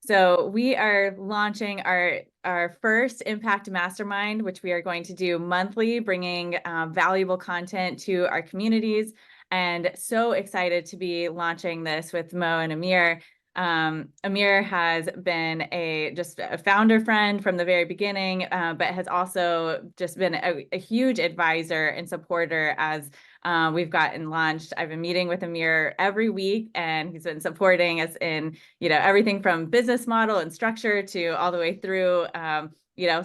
So we are launching our first Impact Mastermind, which we are going to do monthly, bringing valuable content to our communities. And so excited to be launching this with Mo and Amir. Amir has been just a founder friend from the very beginning, but has also just been a huge advisor and supporter as we've gotten launched. I've been meeting with Amir every week, and he's been supporting us in, everything from business model and structure to all the way through,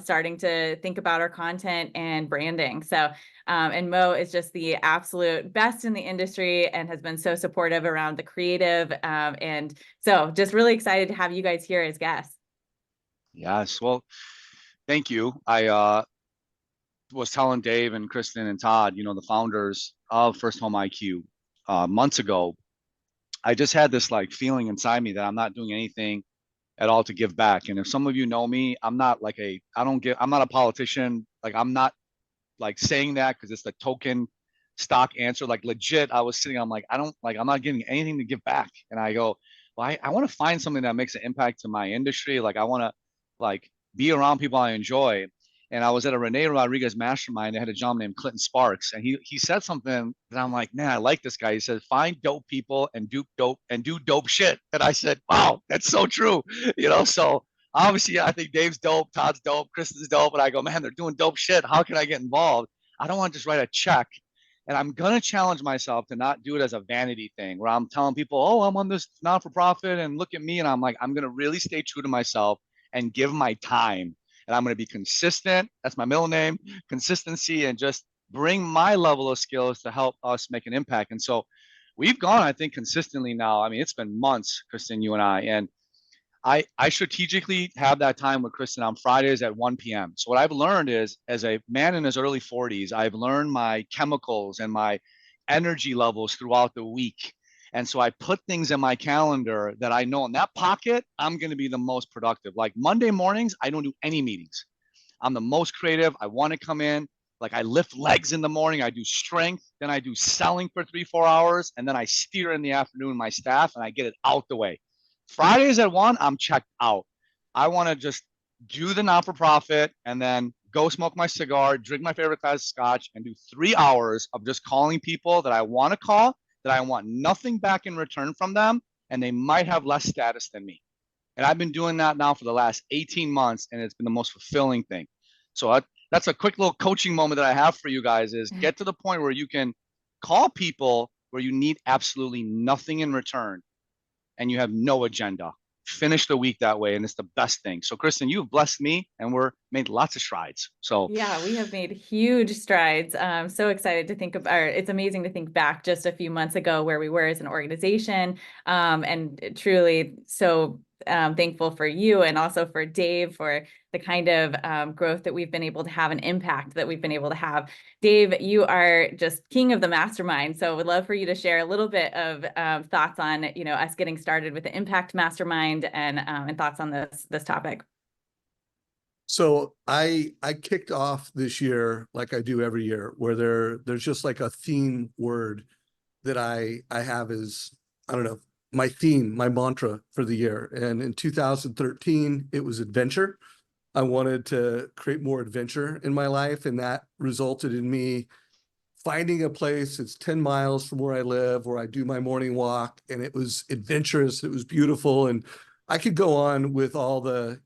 starting to think about our content and branding. So, and Mo is just the absolute best in the industry and has been so supportive around the creative. And so just really excited to have you guys here as guests. Yes, well, thank you. I was telling Dave and Kristen and Todd, the founders of FirstHome IQ, months ago. I just had this like feeling inside me that I'm not doing anything at all to give back. And if some of you know me, I'm not a politician. Like I'm not like saying that because it's the token stock answer. Like legit, I was sitting, I'm like, I'm not giving anything to give back. And I go, well, I want to find something that makes an impact to my industry. Like I want to like be around people I enjoy. And I was at a Rene Rodriguez mastermind. They had a gentleman named Clinton Sparks, and he said something that I'm like, man, I like this guy. He said, find dope people and do dope shit. And I said, wow, that's so true. So obviously I think Dave's dope, Todd's dope, Kristen's dope, and I go, man, they're doing dope shit. How can I get involved? I don't want to just write a check. And I'm gonna challenge myself to not do it as a vanity thing where I'm telling people, oh, I'm on this non-for-profit and look at me. And I'm like, I'm gonna really stay true to myself and give my time. And I'm going to be consistent. That's my middle name, consistency, and just bring my level of skills to help us make an impact. And so we've gone, I think, consistently now. I mean, it's been months, Kristen, you and and I strategically have that time with Kristen on Fridays at 1 p.m. So what I've learned is, as a man in his early 40s, I've learned my chemicals and my energy levels throughout the week. And so I put things in my calendar that I know in that pocket, I'm going to be the most productive. Like Monday mornings, I don't do any meetings. I'm the most creative. I want to come in. Like I lift legs in the morning. I do strength. Then I do selling for 3, 4 hours. And then I steer in the afternoon my staff and I get it out the way. Fridays at 1, I'm checked out. I want to just do the not-for-profit and then go smoke my cigar, drink my favorite glass of scotch, and do 3 hours of just calling people that I want to call, that I want nothing back in return from them, and they might have less status than me. And I've been doing that now for the last 18 months, and it's been the most fulfilling thing. So that's a quick little coaching moment that I have for you guys is get to the point where you can call people where you need absolutely nothing in return and you have no agenda. Finish the week that way, and it's the best thing. So, Kristen, you've blessed me, and we're made lots of strides. So, yeah, we have made huge strides. So excited to think about. It's amazing to think back just a few months ago where we were as an organization, and truly so thankful for you and also for Dave for the kind of growth that we've been able to have, an impact that we've been able to have. Dave, you are just king of the mastermind, so would love for you to share a little bit of thoughts on us getting started with the Impact Mastermind and thoughts on this topic. So I kicked off this year like I do every year, where there's just like a theme word that I have is, I don't know, my theme, my mantra for the year. And in 2013, it was adventure. I wanted to create more adventure in my life, and that resulted in me finding a place. It's 10 miles from where I live, where I do my morning walk, and it was adventurous. It was beautiful. And I could go on with all the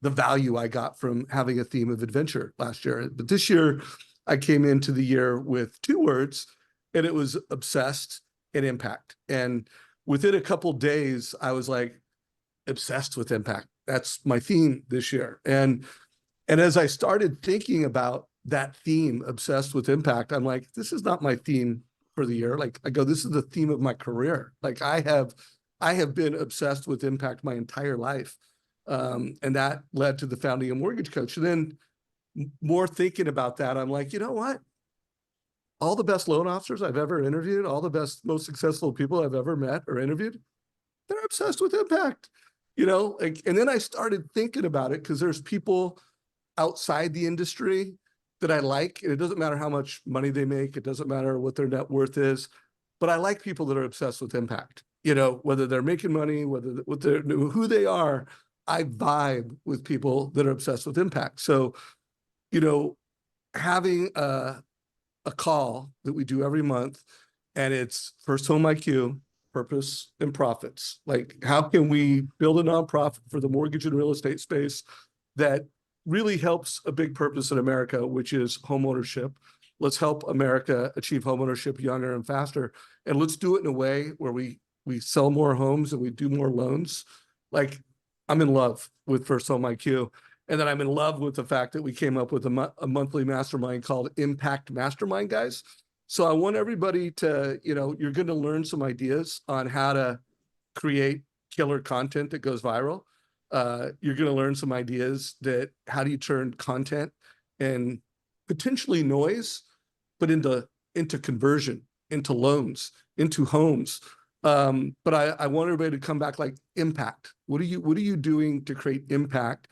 value I got from having a theme of adventure last year. But this year, I came into the year with 2 words, and it was obsessed and impact. And within a couple days, I was like, obsessed with impact. That's my theme this year. And as I started thinking about that theme, obsessed with impact, I'm like, this is not my theme for the year. Like I go, this is the theme of my career. Like I have been obsessed with impact my entire life. And that led to the founding of Mortgage Coach. And then more thinking about that, I'm like, you know what? All the best loan officers I've ever interviewed, all the best, most successful people I've ever met or interviewed, they're obsessed with impact, and then I started thinking about it because there's people outside the industry that I like, and it doesn't matter how much money they make. It doesn't matter what their net worth is, but I like people that are obsessed with impact, whether they're making money, whether who they are, I vibe with people that are obsessed with impact. So, you know, having a call that we do every month, and it's FirstHome IQ, purpose and profits. Like, how can we build a nonprofit for the mortgage and real estate space that really helps a big purpose in America, which is home ownership. Let's help America achieve home ownership younger and faster. And let's do it in a way where we sell more homes and we do more loans. Like, I'm in love with FirstHome IQ. And then I'm in love with the fact that we came up with a monthly mastermind called Impact Mastermind, guys. So I want everybody to, you're going to learn some ideas on how to create killer content that goes viral. You're going to learn some ideas that how do you turn content and potentially noise, but into conversion, into loans, into homes. But I want everybody to come back like impact. What are you doing to create impact?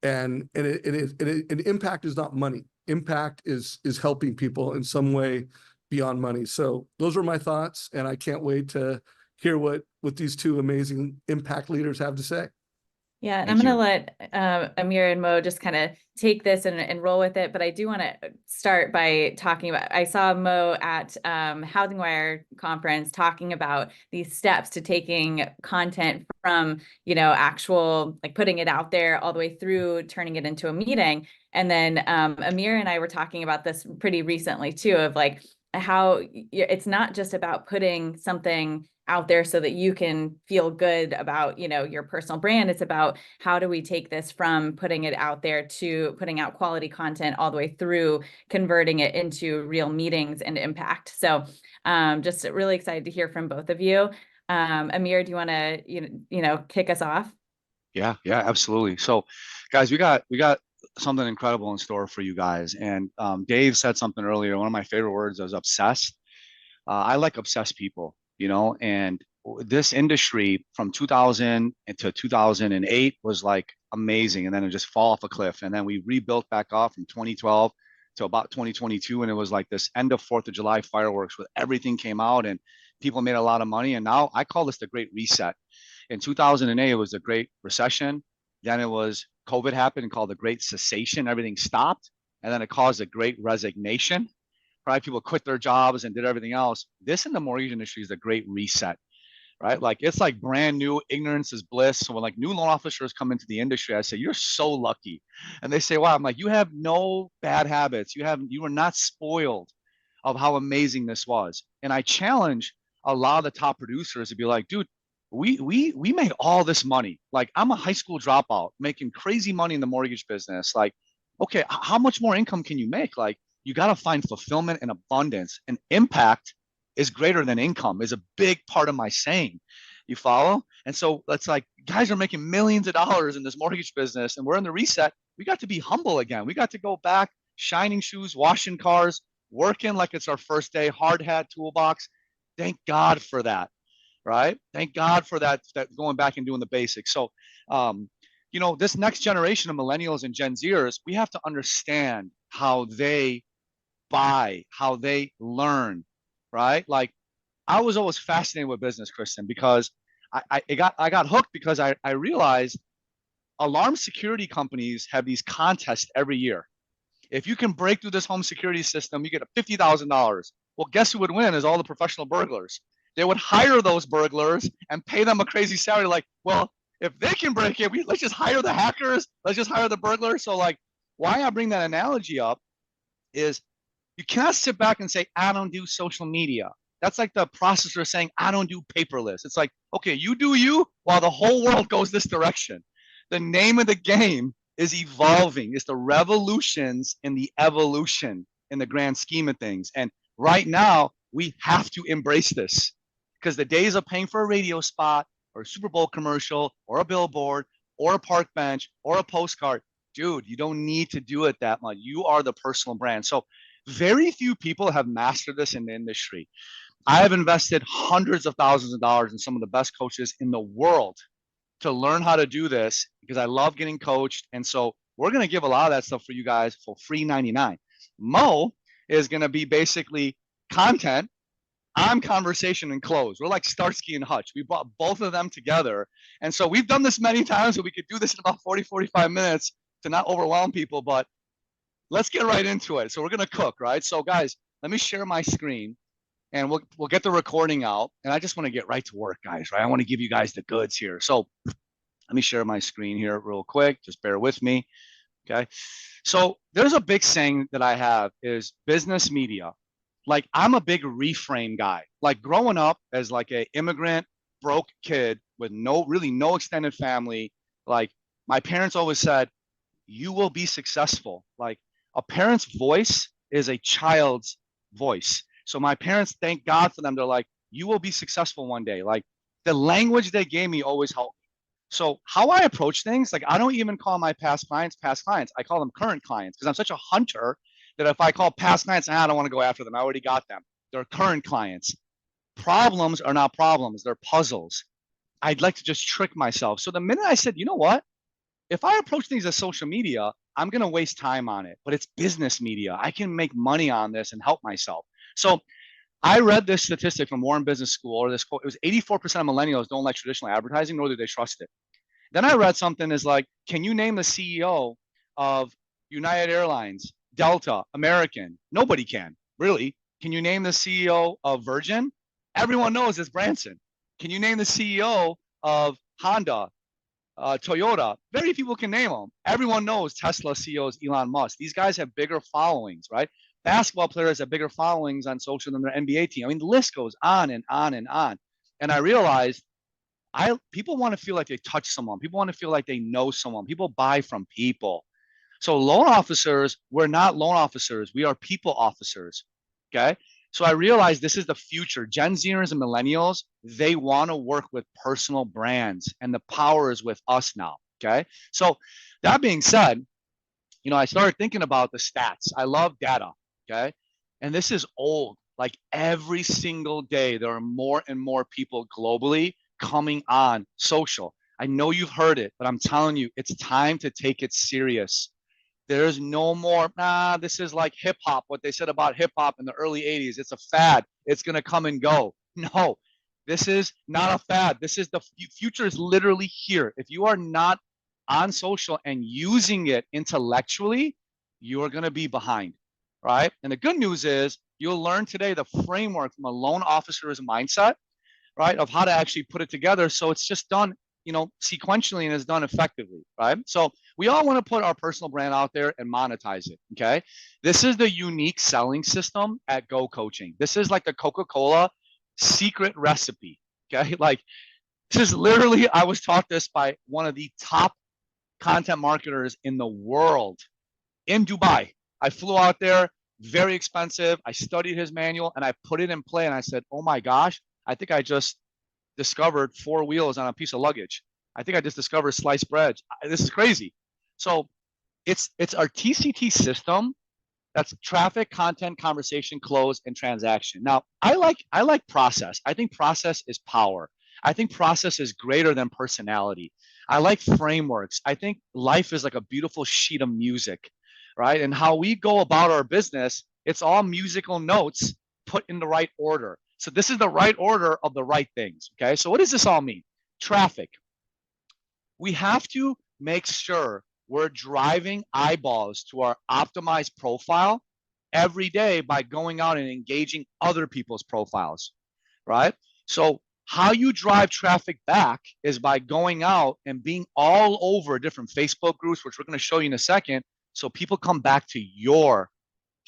And impact is not money. Impact is helping people in some way beyond money. So those are my thoughts, and I can't wait to hear what these two amazing impact leaders have to say. Yeah, and Thank I'm going you. to let Amir and Mo just kind of take this and roll with it. But I do want to start by talking about, I saw Mo at Housing Wire conference talking about these steps to taking content from, actual, like putting it out there all the way through turning it into a meeting. And then Amir and I were talking about this pretty recently too, of like how it's not just about putting something out there so that you can feel good about, your personal brand. It's about how do we take this from putting it out there to putting out quality content all the way through converting it into real meetings and impact. So just really excited to hear from both of you. Amir, do you want to, kick us off? Yeah, absolutely. So guys, we got something incredible in store for you guys. And Dave said something earlier. One of my favorite words was obsessed. I like obsessed people, and this industry from 2000 to 2008 was like amazing. And then it just fall off a cliff. And then we rebuilt back up from 2012 to about 2022. And it was like this end of 4th of July fireworks where everything came out and people made a lot of money. And now I call this the Great Reset. In 2008, it was the Great Recession. Then it was COVID happened and called the Great Cessation. Everything stopped. And then it caused a Great Resignation. Right? People quit their jobs and did everything else. This in the mortgage industry is a great reset, right? Like it's like brand new, ignorance is bliss. So when like new loan officers come into the industry, I say, you're so lucky. And they say, wow, I'm like, you have no bad habits. You were not spoiled of how amazing this was. And I challenge a lot of the top producers to be like, dude, we made all this money. Like I'm a high school dropout making crazy money in the mortgage business. Like, okay, how much more income can you make? Like, you got to find fulfillment and abundance, and impact is greater than income is a big part of my saying. You follow? And so it's like guys are making millions of dollars in this mortgage business and we're in the reset. We got to be humble again. We got to go back, shining shoes, washing cars, working like it's our first day, hard hat, toolbox. Thank God for that. Right? Thank God for that going back and doing the basics. So this next generation of millennials and Gen Zers, we have to understand how they buy, how they learn, right? Like I was always fascinated with business, Kristen, because I got hooked because I realized alarm security companies have these contests every year. If you can break through this home security system, you get $50,000. Well, guess who would win is all the professional burglars. They would hire those burglars and pay them a crazy salary. Like, well, if they can break it, let's just hire the hackers. Let's just hire the burglars. So like, why I bring that analogy up is you cannot sit back and say, I don't do social media. That's like the processor saying, I don't do paperless. It's like, okay, you do you while the whole world goes this direction. The name of the game is evolving. It's the revolutions in the evolution in the grand scheme of things. And right now, we have to embrace this because the days of paying for a radio spot or a Super Bowl commercial or a billboard or a park bench or a postcard, dude, you don't need to do it that much. You are the personal brand. So very few people have mastered this in the industry. I have invested hundreds of thousands of dollars in some of the best coaches in the world to learn how to do this because I love getting coached. And so we're going to give a lot of that stuff for you guys for free 99. Mo is going to be basically content I'm conversation and close. We're like Starsky and Hutch. We brought both of them together. And so we've done this many times, so we could do this in about 40, 45 minutes to not overwhelm people, but let's get right into it. So we're going to cook, right? So guys, let me share my screen and we'll get the recording out. And I just want to get right to work, guys, right? I want to give you guys the goods here. So let me share my screen here real quick. Just bear with me. Okay. So there's a big saying that I have is business media. Like I'm a big reframe guy. Like growing up as like a immigrant, broke kid with really no extended family, like my parents always said, you will be successful. Like a parent's voice is a child's voice. So my parents, thank God for them. They're like, you will be successful one day. Like the language they gave me always helped. So how I approach things, like I don't even call my past clients. I call them current clients because I'm such a hunter that if I call past clients, I don't want to go after them. I already got them. They're current clients. Problems are not problems. They're puzzles. I'd like to just trick myself. So the minute I said, you know what? If I approach things as social media, I'm going to waste time on it, but it's business media. I can make money on this and help myself. So I read this statistic from Warren Business School, or this quote, it was 84% of millennials don't like traditional advertising, nor do they trust it. Then I read something is like, can you name the CEO of United Airlines, Delta, American? Nobody can, really. Can you name the CEO of Virgin? Everyone knows it's Branson. Can you name the CEO of Honda, Toyota? Very few people can name them. Everyone knows Tesla CEO is Elon Musk. These guys have bigger followings, right? Basketball players have bigger followings on social than their NBA team. I mean, the list goes on and on and on. And I realized people want to feel like they touch someone. People want to feel like they know someone. People buy from people. So loan officers, we're not loan officers. We are people officers. Okay. So I realized this is the future. Gen Zers and millennials, they want to work with personal brands, and the power is with us now. Okay. So that being said, I started thinking about the stats. I love data. Okay. And this is old. Like every single day, there are more and more people globally coming on social. I know you've heard it, but I'm telling you, it's time to take it serious. There's no more, this is like hip hop, what they said about hip hop in the early 80s. It's a fad. It's going to come and go. No, this is not a fad. This is the future is literally here. If you are not on social and using it intellectually, you are going to be behind, right? And the good news is you'll learn today the framework from a loan officer's mindset, right, of how to actually put it together. So it's just done, sequentially and is done effectively, right? So we all want to put our personal brand out there and monetize it, okay? This is the unique selling system at Go Coaching. This is like the Coca-Cola secret recipe, okay? Like this is literally, I was taught this by one of the top content marketers in the world in Dubai. I flew out there, very expensive. I studied his manual and I put it in play and I said, oh my gosh, I think I just discovered 4 wheels on a piece of luggage. I think I just discovered sliced bread. This is crazy. So it's our TCT system. That's traffic, content, conversation, close, and transaction. Now, I like process. I think process is power. I think process is greater than personality. I like frameworks. I think life is like a beautiful sheet of music, right? And how we go about our business, it's all musical notes put in the right order. So this is the right order of the right things, okay? So what does this all mean? Traffic. We have to make sure we're driving eyeballs to our optimized profile every day by going out and engaging other people's profiles, right? So how you drive traffic back is by going out and being all over different Facebook groups, which we're going to show you in a second, so people come back to your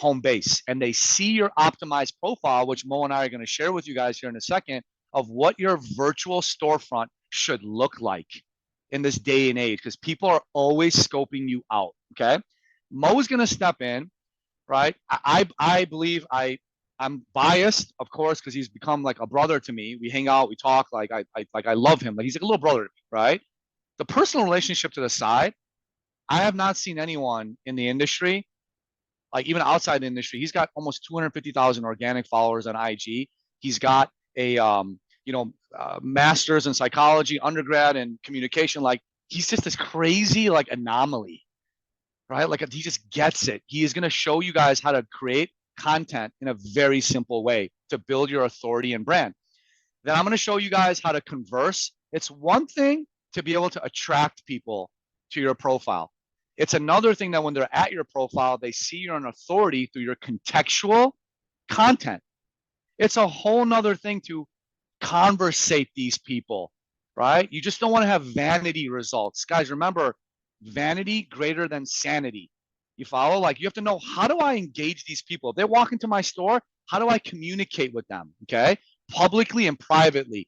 home base and they see your optimized profile, which Mo and I are going to share with you guys here in a second, of what your virtual storefront should look like in this day and age, because people are always scoping you out. Okay. Mo is going to step in, right? I believe I'm biased, of course, because he's become like a brother to me. We hang out, we talk, like I love him. Like he's like a little brother to me, right? The personal relationship to the side, I have not seen anyone in the industry, like even outside the industry. He's got almost 250,000 organic followers on IG. He's got a master's in psychology, undergrad in communication. Like he's just this crazy like anomaly, right? Like he just gets it. He is going to show you guys how to create content in a very simple way to build your authority and brand. Then I'm going to show you guys how to converse. It's one thing to be able to attract people to your profile. It's another thing that when they're at your profile, they see you're an authority through your contextual content. It's a whole nother thing to conversate these people, right? You just don't want to have vanity results. Guys, remember, vanity greater than sanity. You follow? Like, you have to know, how do I engage these people? If they walk into my store, how do I communicate with them? Okay, publicly and privately,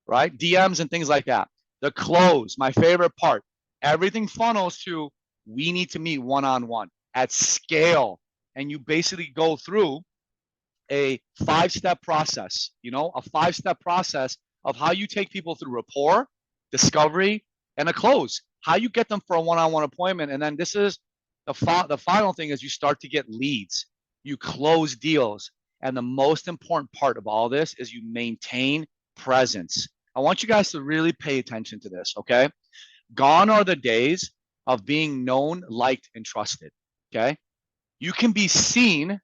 right? DMs and things like that. The close, my favorite part. Everything funnels to, we need to meet one-on-one at scale. And you basically go through a 5-step process, a 5-step process of how you take people through rapport, discovery, and a close. How you get them for a one-on-one appointment. And then this is the final thing, is you start to get leads. You close deals. And the most important part of all this is you maintain presence. I want you guys to really pay attention to this, okay? Gone are the days of being known, liked, and trusted, okay? You can be seen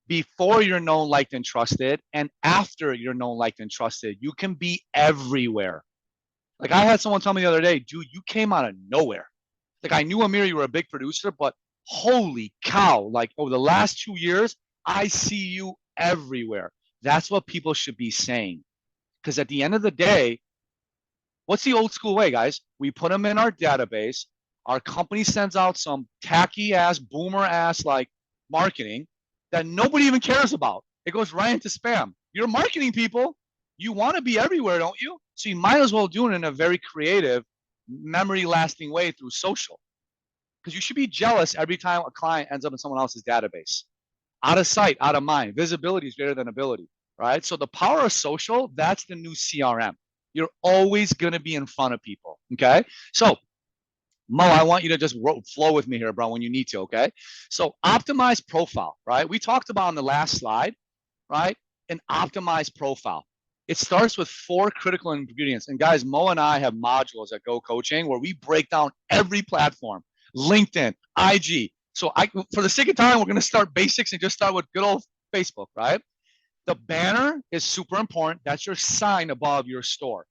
before you're known, liked, and trusted, and after you're known, liked, and trusted. You can be everywhere. Like, I had someone tell me the other day, dude, you came out of nowhere. Like, I knew, Amir, you were a big producer, but holy cow, like, over the last 2 years, I see you everywhere. That's what people should be saying. Because at the end of the day, what's the old school way, guys? We put them in our database. Our company sends out some tacky ass, boomer ass, like, marketing that nobody even cares about. It goes right into spam. You're marketing people. You want to be everywhere, don't you? So you might as well do it in a very creative, memory lasting way through social. Because you should be jealous every time a client ends up in someone else's database. Out of sight, out of mind. Visibility is greater than ability, right? So the power of social, that's the new CRM. You're always going to be in front of people, okay? So Mo, I want you to just flow with me here, bro, when you need to, okay? So optimize profile, right? We talked about on the last slide, right? An optimized profile. It starts with 4 critical ingredients. And guys, Mo and I have modules at Go Coaching where we break down every platform, LinkedIn, IG. So for the sake of time, we're going to start basics and just start with good old Facebook, right? The banner is super important. That's your sign above your store.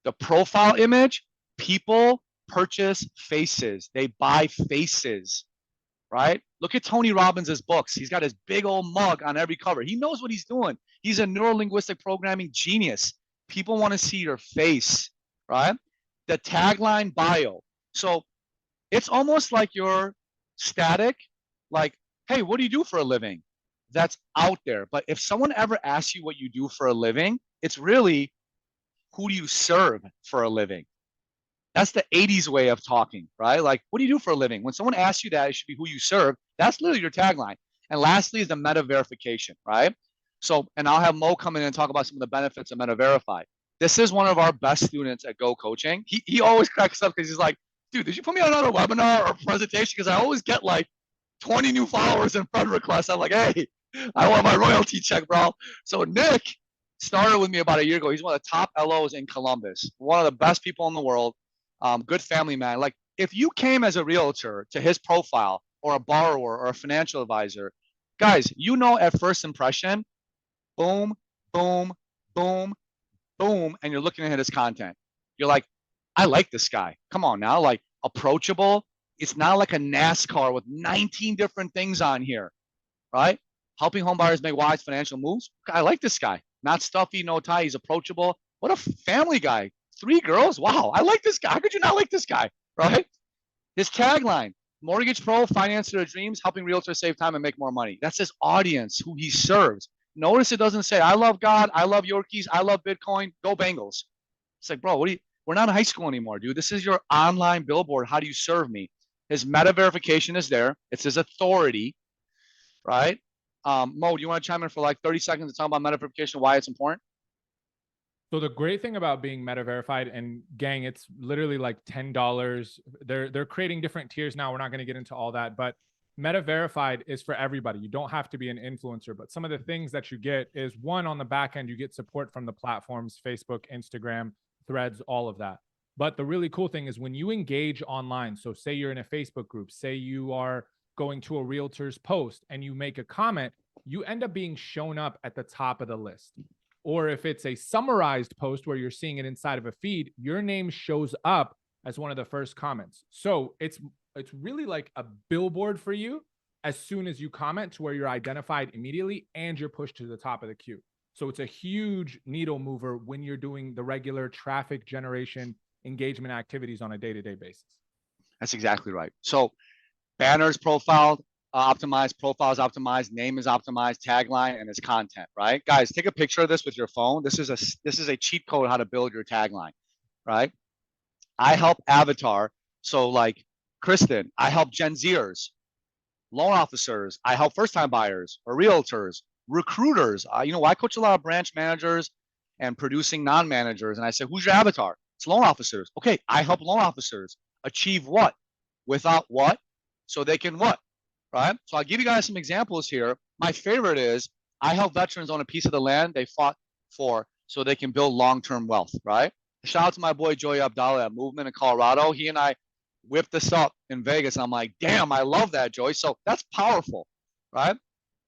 The profile image, people purchase faces. They buy faces, right? Look at Tony Robbins' books. He's got his big old mug on every cover. He knows what he's doing. He's a neuro-linguistic programming genius. People want to see your face, right? The tagline bio. So it's almost like you're static, like, hey, what do you do for a living? That's out there. But if someone ever asks you what you do for a living, it's really, who do you serve for a living? That's the 80s way of talking, right? Like, what do you do for a living? When someone asks you that, it should be who you serve. That's literally your tagline. And lastly is the meta verification, right? So, and I'll have Mo come in and talk about some of the benefits of meta verify. This is one of our best students at Go Coaching. He always cracks up because he's like, dude, did you put me on another webinar or presentation? Because I always get like 20 new followers and friend requests. I'm like, hey, I want my royalty check, bro. So Nick started with me about a year ago. He's one of the top LOs in Columbus, one of the best people in the world. Good family man. Like, if you came as a realtor to his profile or a borrower or a financial advisor, guys, at first impression, boom, boom, boom, boom, and you're looking at his content. You're like, I like this guy. Come on now, like, approachable. It's not like a NASCAR with 19 different things on here, right? Helping home buyers make wise financial moves. I like this guy. Not stuffy, no tie. He's approachable. What a family guy. 3 girls. Wow, I like this guy. How could you not like this guy, right? His tagline, Mortgage Pro, finance their dreams, helping realtors save time and make more money. That's his audience, who he serves. Notice it doesn't say, I love God, I love Yorkies, I love Bitcoin, go Bengals. It's like, bro, we're not in high school anymore, dude. This is your online billboard. How do you serve me? His meta verification is there. It's his authority, right? Mo, do you want to chime in for like 30 seconds to talk about meta verification, why it's important? So the great thing about being meta verified, and gang, it's literally like $10. They're creating different tiers now. We're not going to get into all that, but meta verified is for everybody. You don't have to be an influencer, but some of the things that you get is, one, on the back end, you get support from the platforms, Facebook, Instagram, Threads, all of that. But the really cool thing is when you engage online, so say you're in a Facebook group, say you are going to a realtor's post and you make a comment, you end up being shown up at the top of the list. Or if it's a summarized post where you're seeing it inside of a feed, your name shows up as one of the first comments. So it's really like a billboard for you as soon as you comment, to where you're identified immediately and you're pushed to the top of the queue. So it's a huge needle mover when you're doing the regular traffic generation engagement activities on a day-to-day basis. That's exactly right. So banners profiled, optimized, profiles optimized, name is optimized, tagline, and it's content, right? Guys, take a picture of this with your phone. This is a cheat code how to build your tagline, right? I help avatar. So like Kristen, I help Gen Zers, loan officers. I help first-time buyers or realtors, recruiters. I coach a lot of branch managers and producing non-managers. And I say, who's your avatar? It's loan officers. Okay, I help loan officers achieve what? Without what? So they can what? Right? So I'll give you guys some examples here. My favorite is I help veterans own a piece of the land they fought for so they can build long-term wealth, right? Shout out to my boy Joey Abdallah at Movement in Colorado. He and I whipped this up in Vegas. I'm like, damn, I love that, Joey. So that's powerful, right?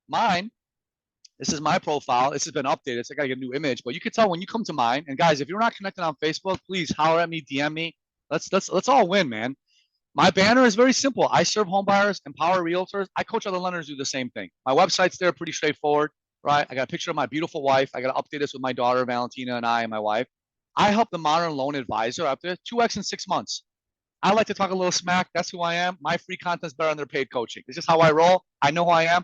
Mine, this is my profile. This has been updated. So I got to get a new image, but you can tell when you come to mine. And guys, if you're not connected on Facebook, please holler at me, DM me. Let's all win, man. My banner is very simple. I serve home buyers, empower realtors. I coach other lenders do the same thing. My website's there, pretty straightforward, right? I got a picture of my beautiful wife. I got to update this with my daughter, Valentina, and my wife. I help the modern loan advisor up there 2x in 6 months. I like to talk a little smack. That's who I am. My free content's better than their paid coaching. It's just how I roll. I know who I am.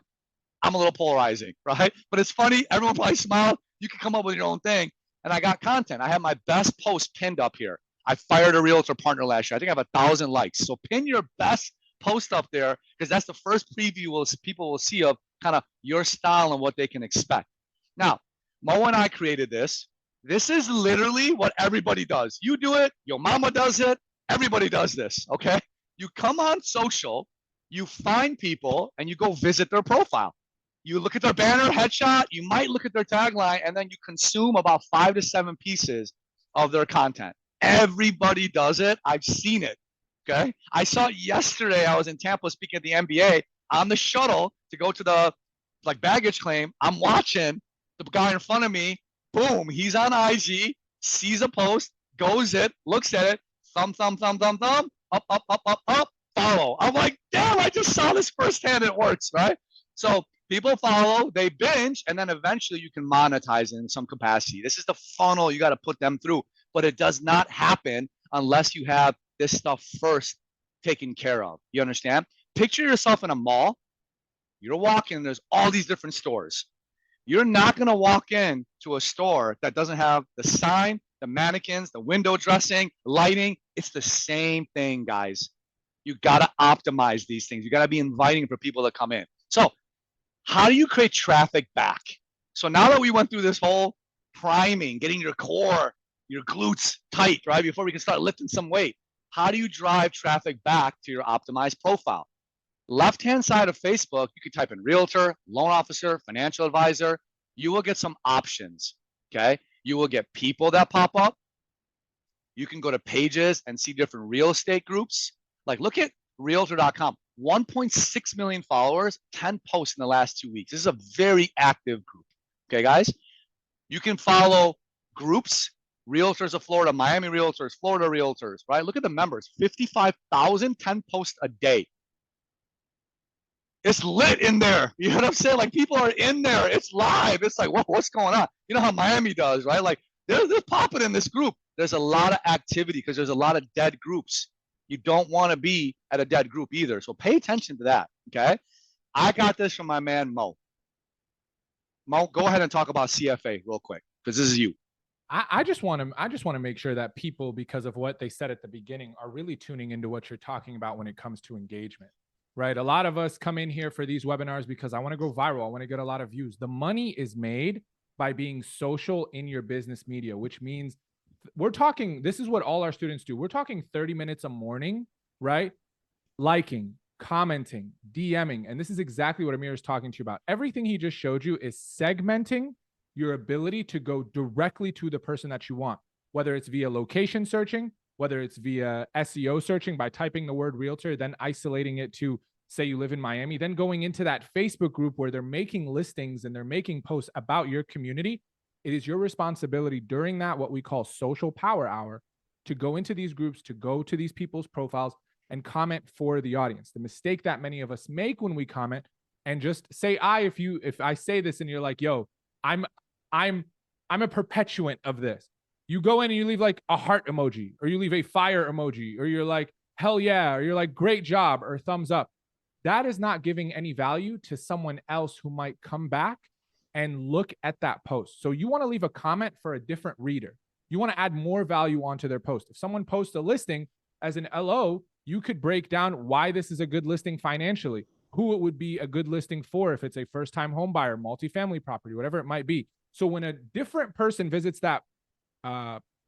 I'm a little polarizing, right? But it's funny. Everyone probably smiled. You can come up with your own thing. And I got content. I have my best post pinned up here. I fired a realtor partner last year. I think I have 1,000 likes. So pin your best post up there, because that's the first preview people will see of kind of your style and what they can expect. Now, Mo and I created this. This is literally what everybody does. You do it. Your mama does it. Everybody does this, okay? You come on social, you find people, and you go visit their profile. You look at their banner, headshot, you might look at their tagline, and then you consume about 5 to 7 pieces of their content. Everybody does it. I've seen it, okay? I saw it yesterday. I was in Tampa speaking at the NBA on the shuttle to go to the baggage claim. I'm watching the guy in front of me. Boom, he's on IG, sees a post, goes it, looks at it, thumb, thumb, thumb, thumb, thumb, up, up, up, up, up, follow. I'm like, damn, I just saw this firsthand. It works, right? So people follow, they binge, and then eventually you can monetize it in some capacity. This is the funnel you got to put them through, but it does not happen unless you have this stuff first taken care of. You understand? Picture yourself in a mall. You're walking, there's all these different stores. You're not going to walk in to a store that doesn't have the sign, the mannequins, the window dressing, lighting. It's the same thing, guys. You got to optimize these things. You got to be inviting for people to come in. So how do you create traffic back? So now that we went through this whole priming, getting your core, your glutes tight, right? Before we can start lifting some weight, how do you drive traffic back to your optimized profile? Left-hand side of Facebook, you can type in realtor, loan officer, financial advisor. You will get some options, okay? You will get people that pop up. You can go to pages and see different real estate groups. Like look at realtor.com, 1.6 million followers, 10 posts in the last 2 weeks. This is a very active group, okay, guys? You can follow groups, Realtors of Florida, Miami Realtors, Florida Realtors, right? Look at the members, 55,000, 10 posts a day. It's lit in there. You know what I'm saying? Like people are in there. It's live. It's like, what's going on? You know how Miami does, right? Like they're popping in this group. There's a lot of activity because there's a lot of dead groups. You don't want to be at a dead group either. So pay attention to that, okay? I got this from my man, Mo. Mo, go ahead and talk about CFA real quick because this is you. I just want to make sure that people, because of what they said at the beginning, are really tuning into what you're talking about when it comes to engagement. Right? A lot of us come in here for these webinars because I want to go viral. I want to get a lot of views. The money is made by being social in your business media, which means we're talking, this is what all our students do. We're talking 30 minutes a morning, right? Liking, commenting, DMing. And this is exactly what Amir is talking to you about. Everything he just showed you is segmenting your ability to go directly to the person that you want, whether it's via location searching, whether it's via SEO searching by typing the word realtor, then isolating it to say you live in Miami, then going into that Facebook group where they're making listings and they're making posts about your community, it is your responsibility during that, what we call social power hour, to go into these groups, to go to these people's profiles and comment for the audience. The mistake that many of us make when we comment, and just say if I say this and you're like, yo, I'm a perpetuant of this. You go in and you leave like a heart emoji, or you leave a fire emoji, or you're like, hell yeah, or you're like, great job, or thumbs up. That is not giving any value to someone else who might come back and look at that post. So you want to leave a comment for a different reader. You want to add more value onto their post. If someone posts a listing as an LO, you could break down why this is a good listing financially, who it would be a good listing for if it's a first-time home buyer, multifamily property, whatever it might be. So when a different person visits that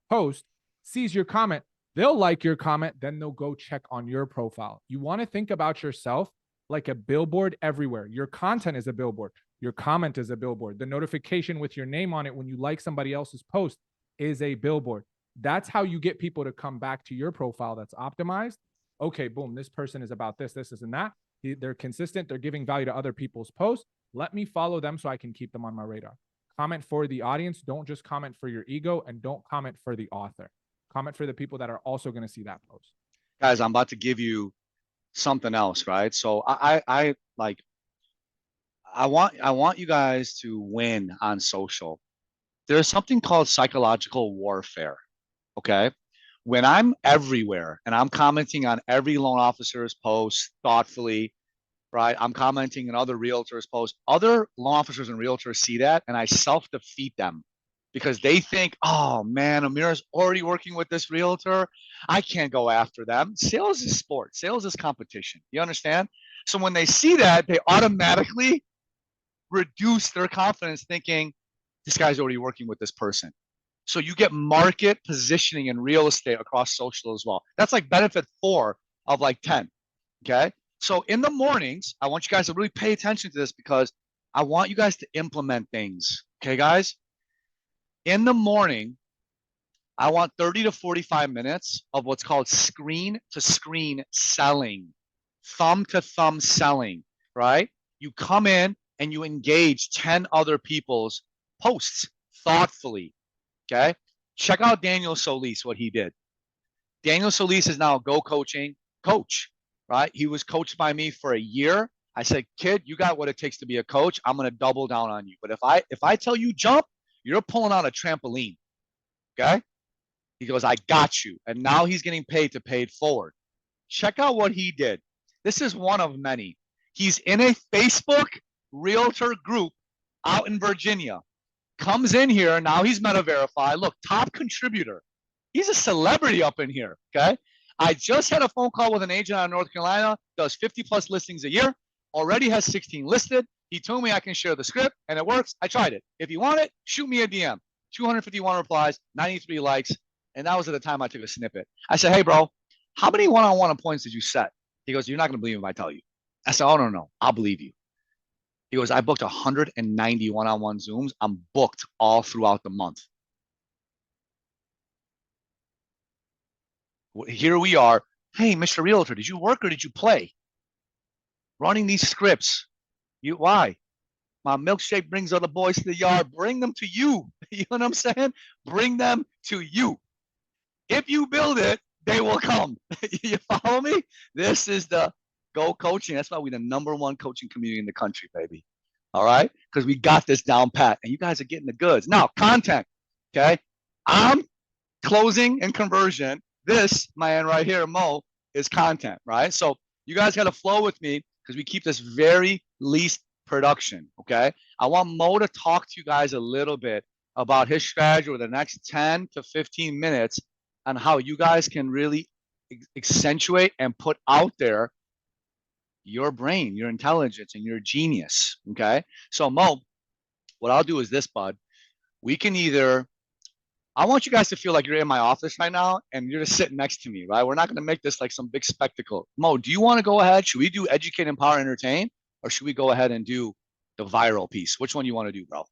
post, sees your comment, they'll like your comment, then they'll go check on your profile. You want to think about yourself like a billboard everywhere. Your content is a billboard. Your comment is a billboard. The notification with your name on it when you like somebody else's post is a billboard. That's how you get people to come back to your profile that's optimized. Okay, boom, this person is about this, and that. They're consistent. They're giving value to other people's posts. Let me follow them so I can keep them on my radar. Comment for the audience. Don't just comment for your ego, and don't comment for the author. Comment for the people that are also going to see that post. Guys, I'm about to give you something else, right? So I want you guys to win on social. There's something called psychological warfare. Okay. When I'm everywhere and I'm commenting on every loan officer's post thoughtfully, right? I'm commenting on other realtors' posts. Other loan officers and realtors see that, and I self-defeat them because they think, oh man, Amir's already working with this realtor. I can't go after them. Sales is sport. Sales is competition. You understand? So when they see that, they automatically reduce their confidence thinking, this guy's already working with this person. So you get market positioning in real estate across social as well. That's like benefit 4 of like 10. Okay. So in the mornings, I want you guys to really pay attention to this because I want you guys to implement things. Okay, guys? In the morning, I want 30 to 45 minutes of what's called screen to screen selling, thumb to thumb selling, right? You come in and you engage 10 other people's posts thoughtfully. Okay. Check out Daniel Solis, what he did. Daniel Solis is now a Go Coaching coach, right? He was coached by me for a year. I said, kid, you got what it takes to be a coach. I'm going to double down on you. But if I tell you jump, you're pulling out a trampoline. Okay. He goes, I got you. And now he's getting paid to pay it forward. Check out what he did. This is one of many. He's in a Facebook realtor group out in Virginia. Comes in here. Now he's meta verified. Look, top contributor. He's a celebrity up in here. Okay. I just had a phone call with an agent out of North Carolina, does 50 plus listings a year, already has 16 listed. He told me I can share the script and it works. I tried it. If you want it, shoot me a DM. 251 replies, 93 likes. And that was at the time I took a snippet. I said, hey, bro, how many one-on-one appointments did you set? He goes, you're not going to believe me if I tell you. I said, oh, no, I'll believe you. He goes, I booked 190 one-on-one Zooms. I'm booked all throughout the month. Here we are. Hey, Mr. Realtor, did you work or did you play? Running these scripts. Why? My milkshake brings other boys to the yard. Bring them to you. You know what I'm saying? Bring them to you. If you build it, they will come. You follow me? This is the Go Coaching. That's why we're the #1 coaching community in the country, baby. All right? Because we got this down pat, and you guys are getting the goods. Now, content. Okay? I'm closing and conversion. This man right here, Mo, is content, right? So you guys got to flow with me because we keep this very least production, okay? I want Mo to talk to you guys a little bit about his strategy over the next 10 to 15 minutes on how you guys can really accentuate and put out there your brain, your intelligence, and your genius, okay? So Mo, what I'll do is this, bud. We can either, I want you guys to feel like you're in my office right now and you're just sitting next to me, right? We're not going to make this like some big spectacle. Mo, do you want to go ahead? Should we do educate, empower, entertain? Or should we go ahead and do the viral piece? Which one you want to do, bro?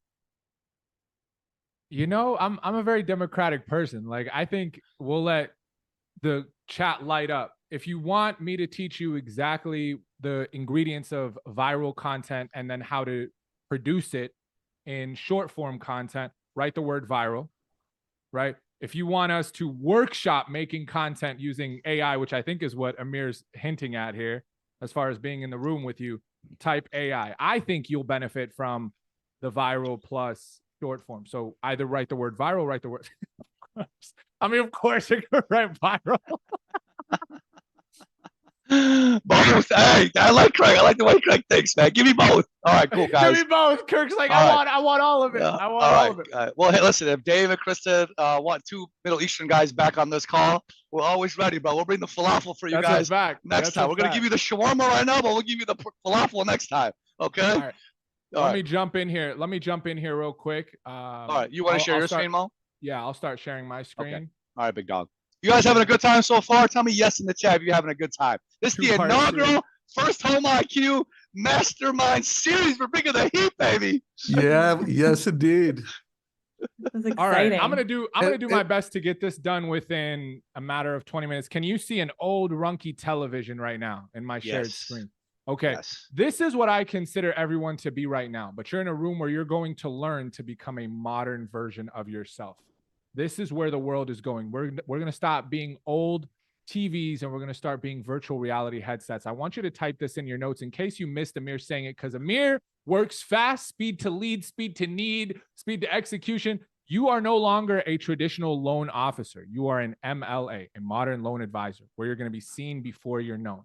You know, I'm a very democratic person. Like, I think we'll let the chat light up. If you want me to teach you exactly the ingredients of viral content and then how to produce it in short form content, write the word viral, right? If you want us to workshop making content using AI, which I think is what Amir's hinting at here, as far as being in the room with you, type AI. I think you'll benefit from the viral plus short form. So either write the word viral, write the word. I mean, of course, you're going to write viral. Both. Hey, I like Craig. I like the way Craig thinks, man. Give me both. All right, cool, guys. Give me both. Kirk's like, All I want all of it. Yeah. I want all of it. All right. Well, hey, listen, if Dave and Krista want 2 Middle Eastern guys back on this call, we're always ready, bro. We'll bring the falafel for you That's guys a fact. next time. We're going to give you the shawarma right now, but we'll give you the falafel next time. Okay? All right. Let me jump in here. Let me jump in here real quick. All right. You want to share your screen, Mo? Yeah, I'll start sharing my screen. Okay. All right, big dog. You guys having a good time so far? Tell me yes in the chat if you're having a good time. This is the inaugural FirstHome IQ Mastermind series. We're bringing the heat, baby. Yeah, yes, indeed. That's exciting. All right, I'm gonna do my best to get this done within a matter of 20 minutes. Can you see an old runky television right now in my shared screen? Okay, this is what I consider everyone to be right now, but you're in a room where you're going to learn to become a modern version of yourself. This is where the world is going. We're going to stop being old TVs and we're going to start being virtual reality headsets. I want you to type this in your notes in case you missed Amir saying it, because Amir works fast, speed to lead, speed to need, speed to execution. You are no longer a traditional loan officer. You are an MLA, a modern loan advisor, where you're going to be seen before you're known.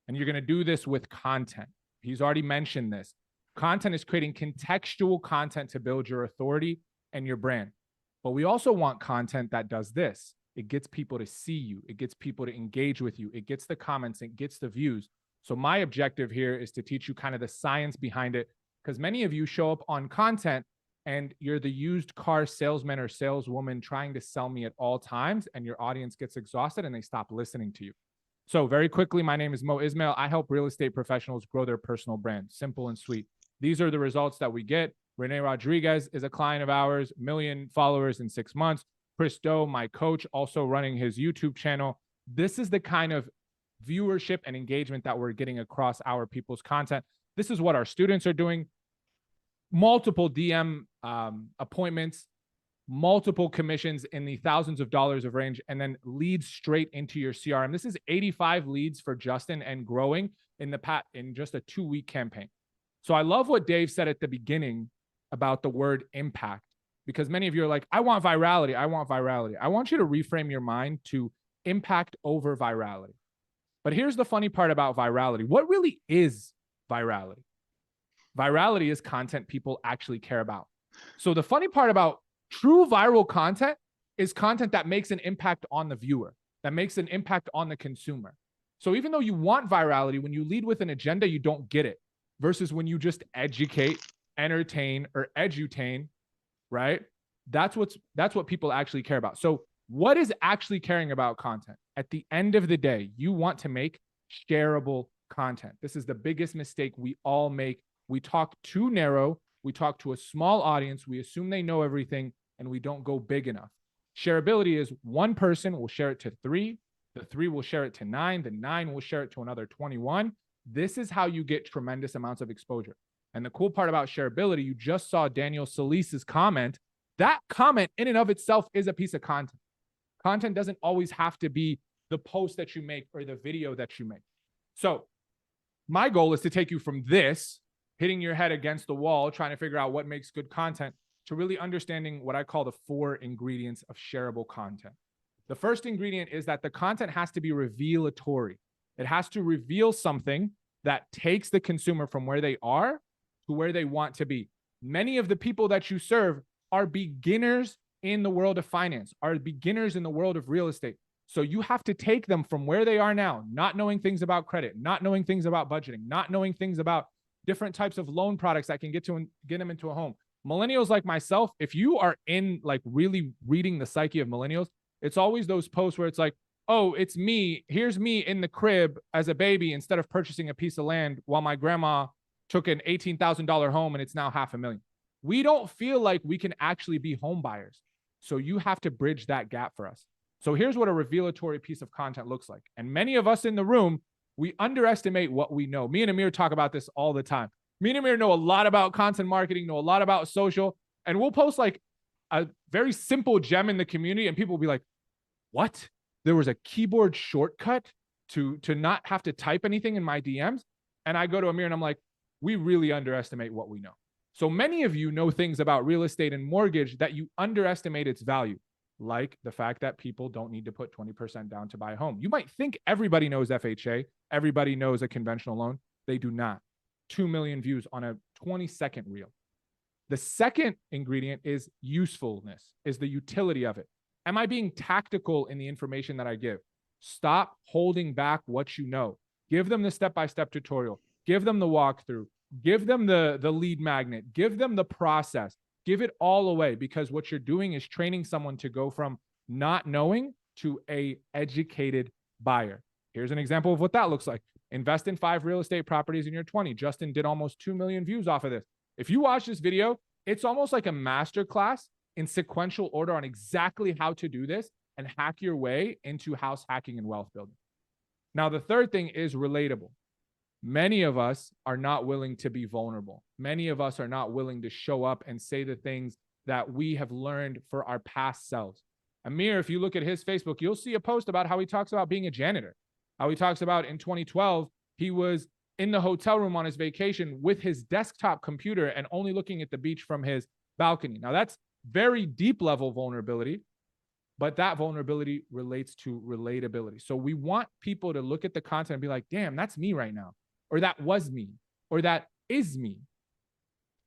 And you're going to do this with content. He's already mentioned this. Content is creating contextual content to build your authority and your brand. But we also want content that does this. It gets people to see you. It gets people to engage with you. It gets the comments. It gets the views. So my objective here is to teach you kind of the science behind it, because many of you show up on content and you're the used car salesman or saleswoman trying to sell me at all times, and your audience gets exhausted and they stop listening to you. So very quickly, my name is Mo Ismail. I help real estate professionals grow their personal brand. Simple and sweet. These are the results that we get. Renee Rodriguez is a client of ours, 1 million followers in 6 months. Chris Doe, my coach, also running his YouTube channel. This is the kind of viewership and engagement that we're getting across our people's content. This is what our students are doing. Multiple DM appointments, multiple commissions in the thousands of dollars of range, and then leads straight into your CRM. This is 85 leads for Justin and growing in just a 2-week campaign. So I love what Dave said at the beginning about the word impact, because many of you are like, I want virality. I want virality. I want you to reframe your mind to impact over virality. But here's the funny part about virality. What really is virality? Virality is content people actually care about. So the funny part about true viral content is content that makes an impact on the viewer, that makes an impact on the consumer. So even though you want virality, when you lead with an agenda, you don't get it. Versus when you just educate, entertain, or edutain, right? That's what people actually care about. So what is actually caring about content? At the end of the day, you want to make shareable content. This is the biggest mistake we all make. We talk too narrow. We talk to a small audience. We assume they know everything, and we don't go big enough. Shareability is one person will share it to 3, the 3 will share it to 9, the 9 will share it to another 21. This is how you get tremendous amounts of exposure. And the cool part about shareability, you just saw Daniel Solis's comment. That comment in and of itself is a piece of content. Content doesn't always have to be the post that you make or the video that you make. So my goal is to take you from this, hitting your head against the wall, trying to figure out what makes good content, to really understanding what I call the 4 ingredients of shareable content. The first ingredient is that the content has to be revelatory. It has to reveal something that takes the consumer from where they are to where they want to be. Many of the people that you serve are beginners in the world of finance, are beginners in the world of real estate. So you have to take them from where they are now, not knowing things about credit, not knowing things about budgeting, not knowing things about different types of loan products that can get them into a home. Millennials like myself, if you are in like really reading the psyche of millennials, it's always those posts where it's like, oh, it's me. Here's me in the crib as a baby instead of purchasing a piece of land while my grandma took an $18,000 home and it's now $500,000. We don't feel like we can actually be home buyers. So you have to bridge that gap for us. So here's what a revelatory piece of content looks like. And many of us in the room, We underestimate what we know. Me and Amir talk about this all the time. Me and Amir know a lot about content marketing, know a lot about social, and we'll post like a very simple gem in the community and people will be like, what? There was a keyboard shortcut to not have to type anything in my DMs? And I go to Amir and I'm like, we really underestimate what we know. So many of you know things about real estate and mortgage that you underestimate its value, like the fact that people don't need to put 20% down to buy a home. You might think everybody knows FHA, everybody knows a conventional loan. They do not. 2 million views on a 20-second reel. The second ingredient is usefulness, is the utility of it. Am I being tactical in the information that I give? Stop holding back what you know. Give them the step-by-step tutorial. Give them the walkthrough. Give them the lead magnet. Give them the process. Give it all away, because what you're doing is training someone to go from not knowing to a educated buyer. Here's an example of what that looks like. Invest in 5 real estate properties in your 20. Justin did almost 2 million views off of this. If you watch this video, it's almost like a masterclass in sequential order on exactly how to do this and hack your way into house hacking and wealth building. Now, the third thing is relatable. Many of us are not willing to be vulnerable. Many of us are not willing to show up and say the things that we have learned for our past selves. Amir, if you look at his Facebook, you'll see a post about how he talks about being a janitor. How he talks about in 2012, he was in the hotel room on his vacation with his desktop computer and only looking at the beach from his balcony. Now, that's very deep level vulnerability, but that vulnerability relates to relatability. So we want people to look at the content and be like, damn, that's me right now. Or that was me. Or that is me.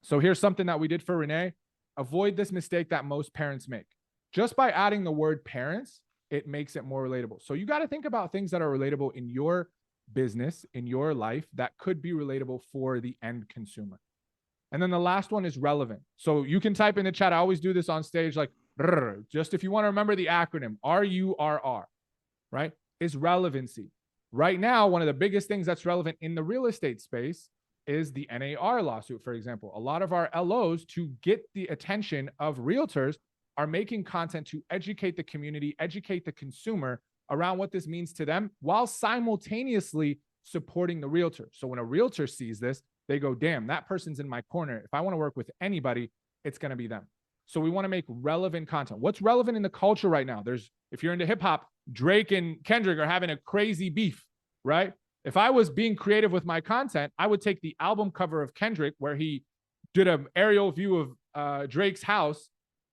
So here's something that we did for Renee. Avoid this mistake that most parents make. Just by adding the word parents, it makes it more relatable. So you got to think about things that are relatable in your business, in your life, that could be relatable for the end consumer. And then the last one is relevant. So you can type in the chat. I always do this on stage, like, just if you want to remember the acronym, RURR, right? Is relevancy. Right now, one of the biggest things that's relevant in the real estate space is the NAR lawsuit, for example. A lot of our LOs, to get the attention of realtors, are making content to educate the community, educate the consumer around what this means to them, while simultaneously supporting the realtor. So when a realtor sees this, they go, damn, that person's in my corner. If I want to work with anybody, it's going to be them. So we want to make relevant content. What's relevant in the culture right now? If you're into hip hop, Drake and Kendrick are having a crazy beef, right? If I was being creative with my content, I would take the album cover of Kendrick, where he did an aerial view of Drake's house,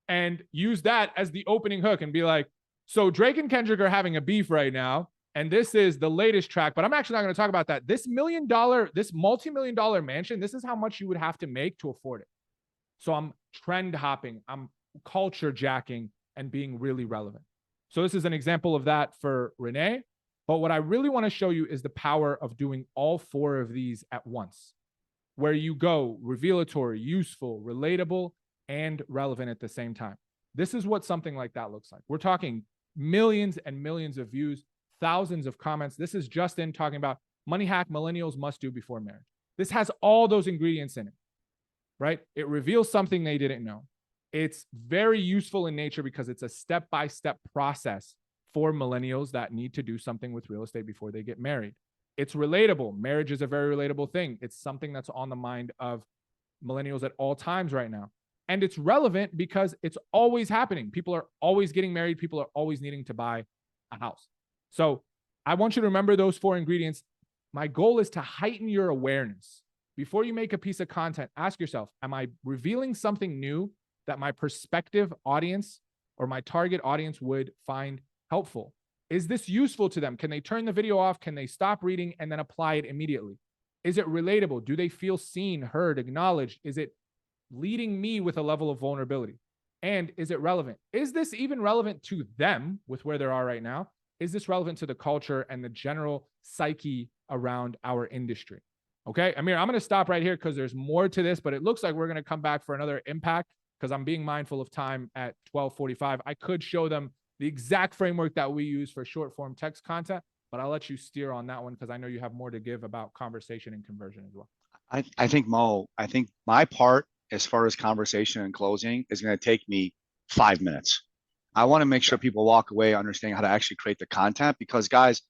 and use that as the opening hook and be like, so Drake and Kendrick are having a beef right now, and this is the latest track, but I'm actually not going to talk about that. This multi-million dollar mansion, this is how much you would have to make to afford it. So I'm trend hopping, I'm culture jacking, and being really relevant. So this is an example of that for Renee. But what I really want to show you is the power of doing all 4 of these at once, where you go revelatory, useful, relatable, and relevant at the same time. This is what something like that looks like. We're talking millions and millions of views, thousands of comments. This is Justin talking about money hack millennials must do before marriage. This has all those ingredients in it, right? It reveals something they didn't know. It's very useful in nature because it's a step-by-step process for millennials that need to do something with real estate before they get married. It's relatable. Marriage is a very relatable thing. It's something that's on the mind of millennials at all times right now. And it's relevant because it's always happening. People are always getting married. People are always needing to buy a house. So I want you to remember those 4 ingredients. My goal is to heighten your awareness. Before you make a piece of content, ask yourself, am I revealing something new that my prospective audience or my target audience would find helpful? Is this useful to them? Can they turn the video off? Can they stop reading and then apply it immediately? Is it relatable? Do they feel seen, heard, acknowledged? Is it leading me with a level of vulnerability? And is it relevant? Is this even relevant to them with where they are right now? Is this relevant to the culture and the general psyche around our industry? Okay, Amir, I'm going to stop right here because there's more to this, but it looks like we're going to come back for another impact because I'm being mindful of time at 12:45. I could show them the exact framework that we use for short form text content, but I'll let you steer on that one because I know you have more to give about conversation and conversion as well. I think, Mo, I think my part as far as conversation and closing is going to take me 5 minutes. I want to make sure people walk away understanding how to actually create the content because, guys,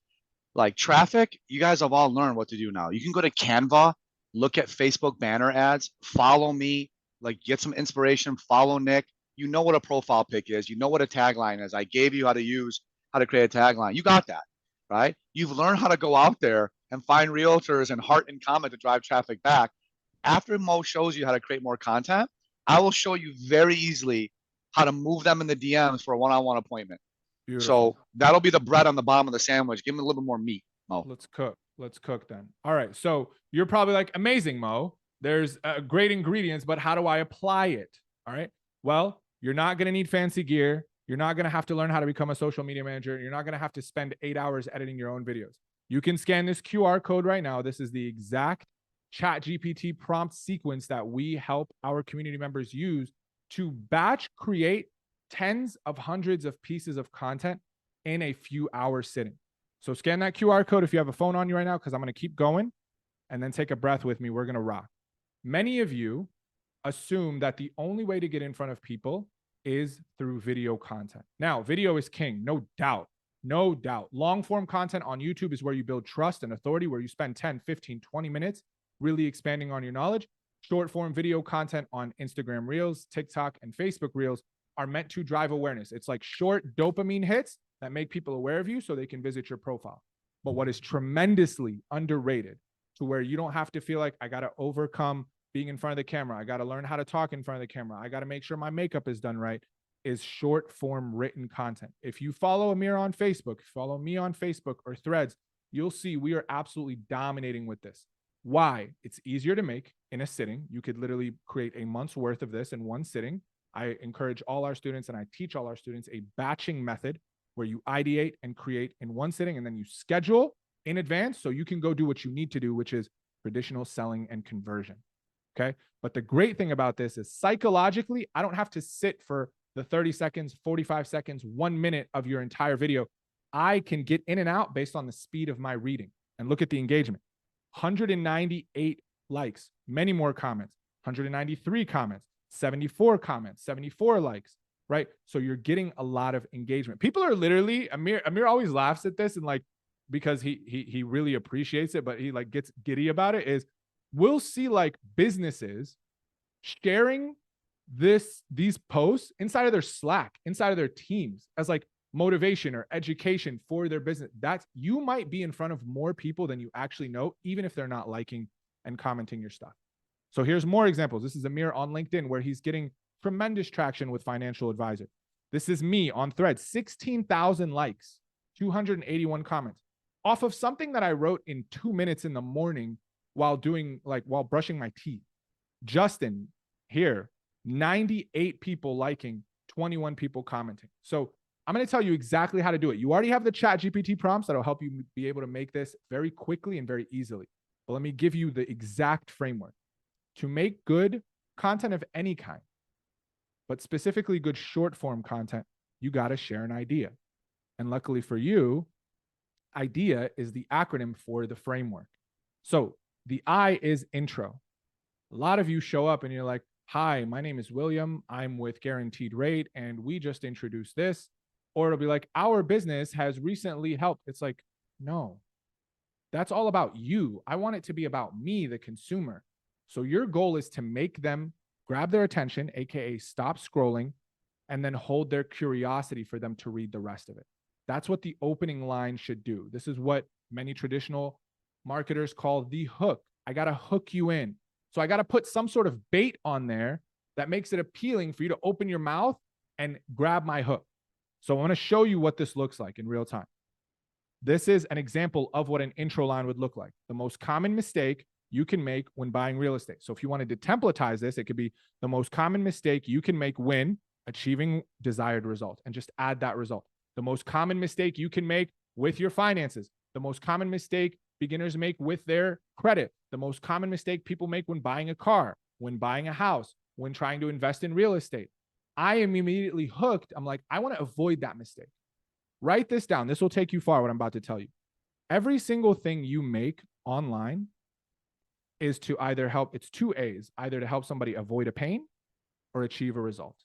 Like traffic, you guys have all learned what to do now. You can go to Canva, look at Facebook banner ads, follow me, like get some inspiration, follow Nick. You know what a profile pic is. You know what a tagline is. I gave you how to create a tagline. You got that, right? You've learned how to go out there and find realtors and heart and comment to drive traffic back. After Mo shows you how to create more content, I will show you very easily how to move them in the DMs for a one-on-one appointment. Beautiful. So that'll be the bread on the bottom of the sandwich. Give me a little bit more meat, Mo. Let's cook. Let's cook then. All right. So you're probably like, amazing, Mo. There's great ingredients, but how do I apply it? All right. Well, you're not going to need fancy gear. You're not going to have to learn how to become a social media manager. You're not going to have to spend 8 hours editing your own videos. You can scan this QR code right now. This is the exact ChatGPT prompt sequence that we help our community members use to batch create tens of hundreds of pieces of content in a few hours sitting. So scan that QR code if you have a phone on you right now, because I'm going to keep going, and then take a breath with me. We're going to rock. Many of you assume that the only way to get in front of people is through video content. Now, video is king, no doubt. No doubt. Long form content on YouTube is where you build trust and authority, where you spend 10, 15, 20 minutes really expanding on your knowledge. Short form video content on Instagram Reels, TikTok, and Facebook Reels are meant to drive awareness. It's like short dopamine hits that make people aware of you so they can visit your profile. But what is tremendously underrated, to where you don't have to feel like I got to overcome being in front of the camera, I got to learn how to talk in front of the camera, I got to make sure my makeup is done right, is short form written content. If you follow Amir on Facebook, if you follow me on Facebook or Threads, you'll see we are absolutely dominating with this. Why? It's easier to make in a sitting. You could literally create a month's worth of this in one sitting. I encourage all our students, and I teach all our students, a batching method where you ideate and create in one sitting, and then you schedule in advance so you can go do what you need to do, which is traditional selling and conversion. Okay. But the great thing about this is psychologically, I don't have to sit for the 30 seconds, 45 seconds, 1 minute of your entire video. I can get in and out based on the speed of my reading. And look at the engagement. 198 likes, many more comments, 193 comments, 74 comments, 74 likes, right? So you're getting a lot of engagement. People are literally, Amir always laughs at this, and like, because he really appreciates it, but he like gets giddy about it, is we'll see like businesses sharing these posts inside of their Slack, inside of their teams, as like motivation or education for their business. That's, you might be in front of more people than you actually know, even if they're not liking and commenting your stuff. So here's more examples. This is Amir on LinkedIn, where he's getting tremendous traction with financial advisor. This is me on Threads, 16,000 likes, 281 comments, off of something that I wrote in 2 minutes in the morning while brushing my teeth. Justin here, 98 people liking, 21 people commenting. So I'm going to tell you exactly how to do it. You already have the ChatGPT prompts that'll help you be able to make this very quickly and very easily. But let me give you the exact framework. To make good content of any kind, but specifically good short form content, you got to share an idea. And luckily for you, IDEA is the acronym for the framework. So the I is intro. A lot of you show up and you're like, hi, my name is William. I'm with Guaranteed Rate, and we just introduced this. Or it'll be like, our business has recently helped. It's like, no, that's all about you. I want it to be about me, the consumer. So your goal is to make them grab their attention, AKA stop scrolling, and then hold their curiosity for them to read the rest of it. That's what the opening line should do. This is what many traditional marketers call the hook. I got to hook you in. So I got to put some sort of bait on there that makes it appealing for you to open your mouth and grab my hook. So I want to show you what this looks like in real time. This is an example of what an intro line would look like. The most common mistake you can make when buying real estate. So if you wanted to templatize this, it could be the most common mistake you can make when achieving desired result, and just add that result. The most common mistake you can make with your finances. The most common mistake beginners make with their credit. The most common mistake people make when buying a car, when buying a house, when trying to invest in real estate. I am immediately hooked. I'm like, I want to avoid that mistake. Write this down. This will take you far, what I'm about to tell you. Every single thing you make online is to either help, it's two A's, either to help somebody avoid a pain or achieve a result.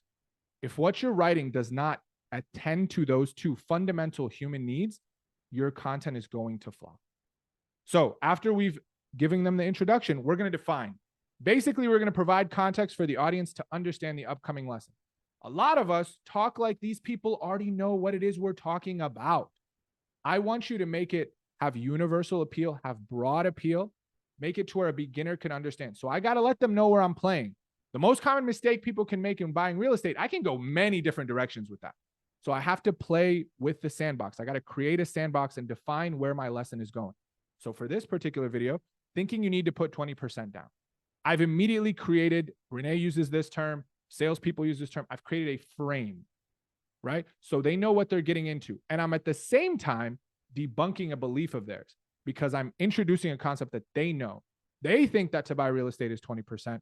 If what you're writing does not attend to those two fundamental human needs, your content is going to flop. So after we've given them the introduction, we're going to define. Basically, we're going to provide context for the audience to understand the upcoming lesson. A lot of us talk like these people already know what it is we're talking about. I want you to make it have universal appeal, have broad appeal, make it to where a beginner can understand. So I got to let them know where I'm playing. The most common mistake people can make in buying real estate, I can go many different directions with that. So I have to play with the sandbox. I got to create a sandbox and define where my lesson is going. So for this particular video, thinking you need to put 20% down. I've immediately created, Renee uses this term, salespeople use this term. I've created a frame, right? So they know what they're getting into. And I'm at the same time debunking a belief of theirs because I'm introducing a concept that they know. They think that to buy real estate is 20%.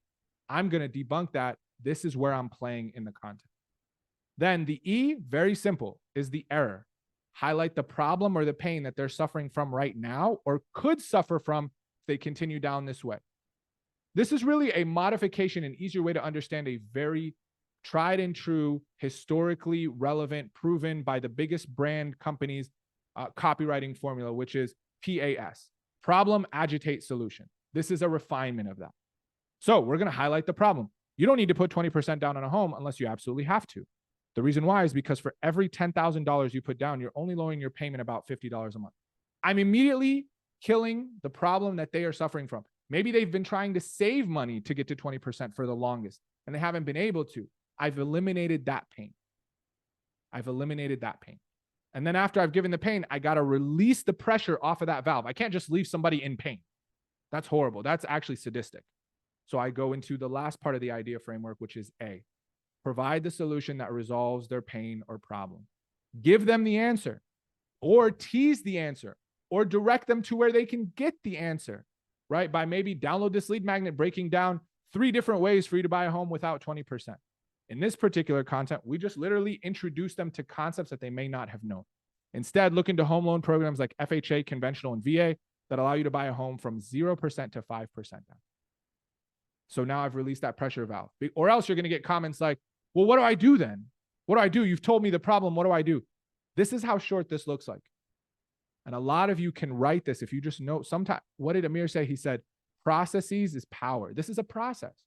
I'm going to debunk that. This is where I'm playing in the content. Then the E, very simple, is the error. Highlight the problem or the pain that they're suffering from right now or could suffer from if they continue down this way. This is really a modification, an easier way to understand a very tried and true, historically relevant, proven by the biggest brand companies copywriting formula, which is PAS, problem, agitate, solution. This is a refinement of that. So we're going to highlight the problem. You don't need to put 20% down on a home unless you absolutely have to. The reason why is because for every $10,000 you put down, you're only lowering your payment about $50 a month. I'm immediately killing the problem that they are suffering from. Maybe they've been trying to save money to get to 20% for the longest, and they haven't been able to. I've eliminated that pain. I've eliminated that pain. And then after I've given the pain, I got to release the pressure off of that valve. I can't just leave somebody in pain. That's horrible. That's actually sadistic. So I go into the last part of the idea framework, which is A. Provide the solution that resolves their pain or problem. Give them the answer or tease the answer or direct them to where they can get the answer, right? By maybe download this lead magnet, breaking down 3 different ways for you to buy a home without 20%. In this particular content, we just literally introduce them to concepts that they may not have known. Instead, look into home loan programs like FHA, conventional, and VA that allow you to buy a home from 0% to 5% down. So now I've released that pressure valve. Or else you're going to get comments like, well, what do I do then? What do I do? You've told me the problem. What do I do? This is how short this looks like. And a lot of you can write this if you just know. Sometimes, what did Amir say? He said, processes is power. This is a process.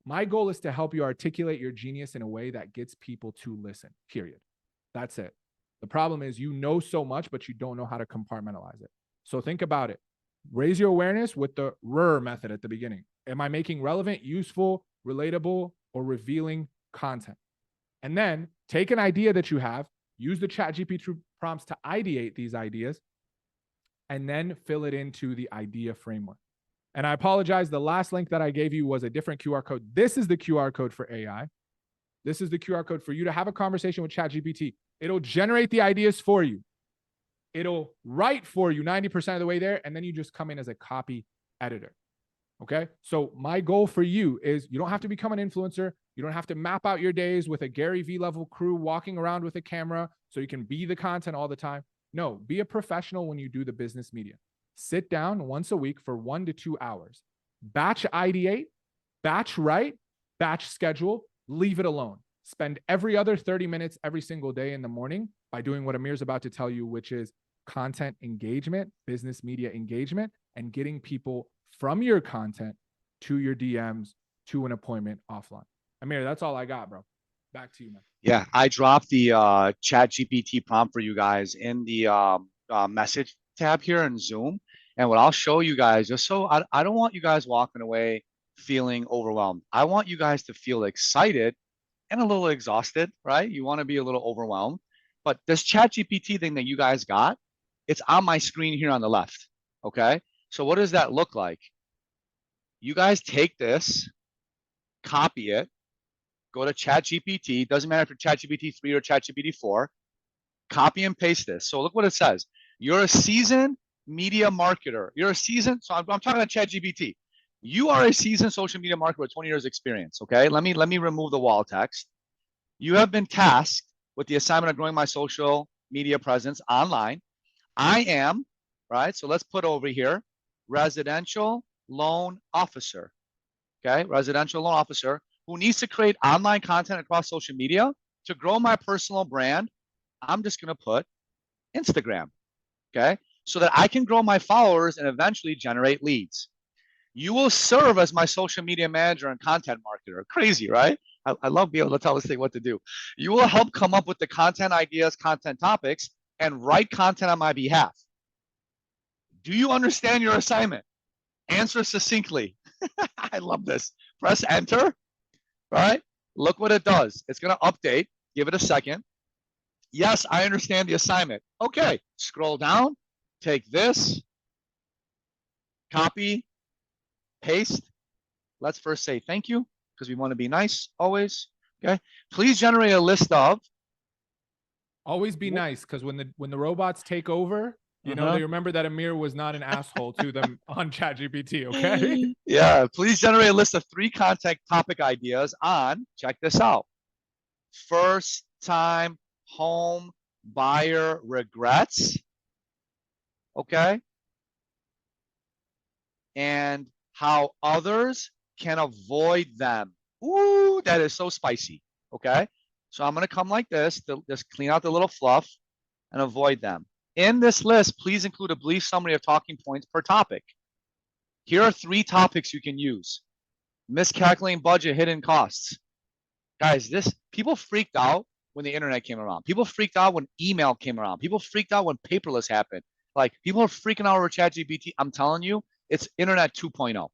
My goal is to help you articulate your genius in a way that gets people to listen, period. That's it. The problem is you know so much, but you don't know how to compartmentalize it. So think about it. Raise your awareness with the RER method at the beginning. Am I making relevant, useful, relatable, or revealing content? And then take an idea that you have, use the ChatGPT prompts to ideate these ideas, and then fill it into the idea framework. And I apologize, the last link that I gave you was a different QR code. This is the QR code for AI. This is the QR code for you to have a conversation with ChatGPT. It'll generate the ideas for you. It'll write for you 90% of the way there, and then you just come in as a copy editor. Okay? So my goal for you is you don't have to become an influencer. You don't have to map out your days with a Gary Vee level crew walking around with a camera so you can be the content all the time. No, be a professional when you do the business media. Sit down once a week for 1 to 2 hours. Batch ideate, batch write, batch schedule, leave it alone. Spend every other 30 minutes every single day in the morning by doing what Amir's about to tell you, which is content engagement, business media engagement, and getting people from your content to your DMs to an appointment offline. Amir, that's all I got, bro. Back to you, man. Yeah, I dropped the ChatGPT prompt for you guys in the message tab here in Zoom. And what I'll show you guys, just so I don't want you guys walking away feeling overwhelmed. I want you guys to feel excited and a little exhausted, right? You want to be a little overwhelmed. But this ChatGPT thing that you guys got, it's on my screen here on the left, okay? So what does that look like? You guys take this, copy it, go to ChatGPT, doesn't matter if you're ChatGPT 3 or ChatGPT 4, copy and paste this. So look what it says. You're a seasoned media marketer. You're a seasoned, so I'm talking about ChatGPT. You are a seasoned social media marketer with 20 years experience, okay? Let me remove the wall text. You have been tasked with the assignment of growing my social media presence online. I am, right? So let's put over here, residential loan officer, okay? Residential loan officer who needs to create online content across social media to grow my personal brand. I'm just going to put Instagram. okay? So that I can grow my followers and eventually generate leads. You will serve as my social media manager and content marketer. Crazy, right? I love being able to tell this thing what to do. You will help come up with the content ideas, content topics, and write content on my behalf. Do you understand your assignment? Answer succinctly. I love this. Press enter, right? Look what it does. It's going to update. Give it a second. Yes, I understand the assignment. Okay, scroll down, take this, copy, paste. Let's first say thank you because we want to be nice always. Okay, please generate a list of. Always be nice, because when the robots take over, you know, they remember that Amir was not an asshole to them on ChatGPT. Okay. Yeah, please generate a list of 3 content topic ideas on, check this out, first time home buyer regrets. Okay. And how others can avoid them. Ooh, that is so spicy. Okay. So I'm going to come like this, to just clean out the little fluff and avoid them. In this list, please include a brief summary of talking points per topic. Here are 3 topics you can use. Miscalculating budget, hidden costs. Guys, people freaked out when the internet came around. People freaked out when email came around. People freaked out when paperless happened. Like, people are freaking out over ChatGPT. I'm telling you, it's internet 2.0. All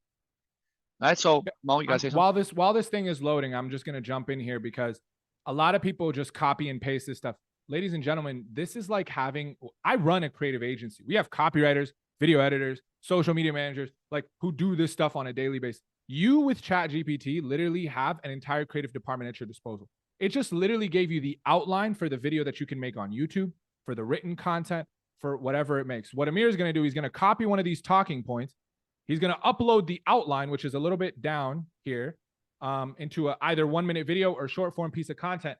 right, so Mo, you guys say something? While this thing is loading, I'm just going to jump in here because a lot of people just copy and paste this stuff. Ladies and gentlemen, this is like I run a creative agency. We have copywriters, video editors, social media managers, like, who do this stuff on a daily basis. You with ChatGPT literally have an entire creative department at your disposal. It just literally gave you the outline for the video that you can make on YouTube, for the written content, for whatever it makes. What Amir is going to do, he's going to copy one of these talking points. He's going to upload the outline, which is a little bit down here, into either 1-minute video or short form piece of content.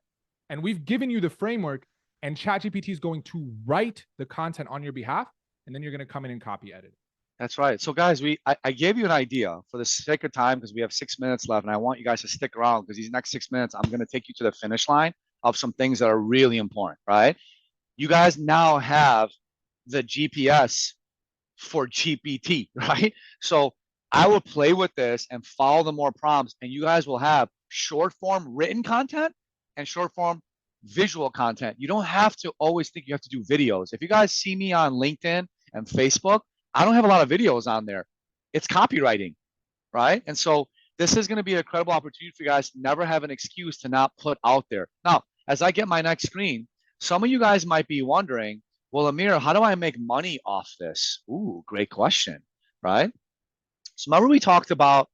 And we've given you the framework, and ChatGPT is going to write the content on your behalf. And then you're going to come in and copy edit. That's right. So guys, I gave you an idea for the sake of time because we have 6 minutes left, and I want you guys to stick around because these next 6 minutes, I'm going to take you to the finish line of some things that are really important, right? You guys now have the GPS for GPT, right? So I will play with this and follow the more prompts, and you guys will have short form written content and short form visual content. You don't have to always think you have to do videos. If you guys see me on LinkedIn and Facebook, I don't have a lot of videos on there. It's copywriting, right? And so this is going to be an incredible opportunity for you guys to never have an excuse to not put out there. Now, as I get my next screen, some of you guys might be wondering, well, Amir, how do I make money off this? Ooh, great question, right? So remember we talked about,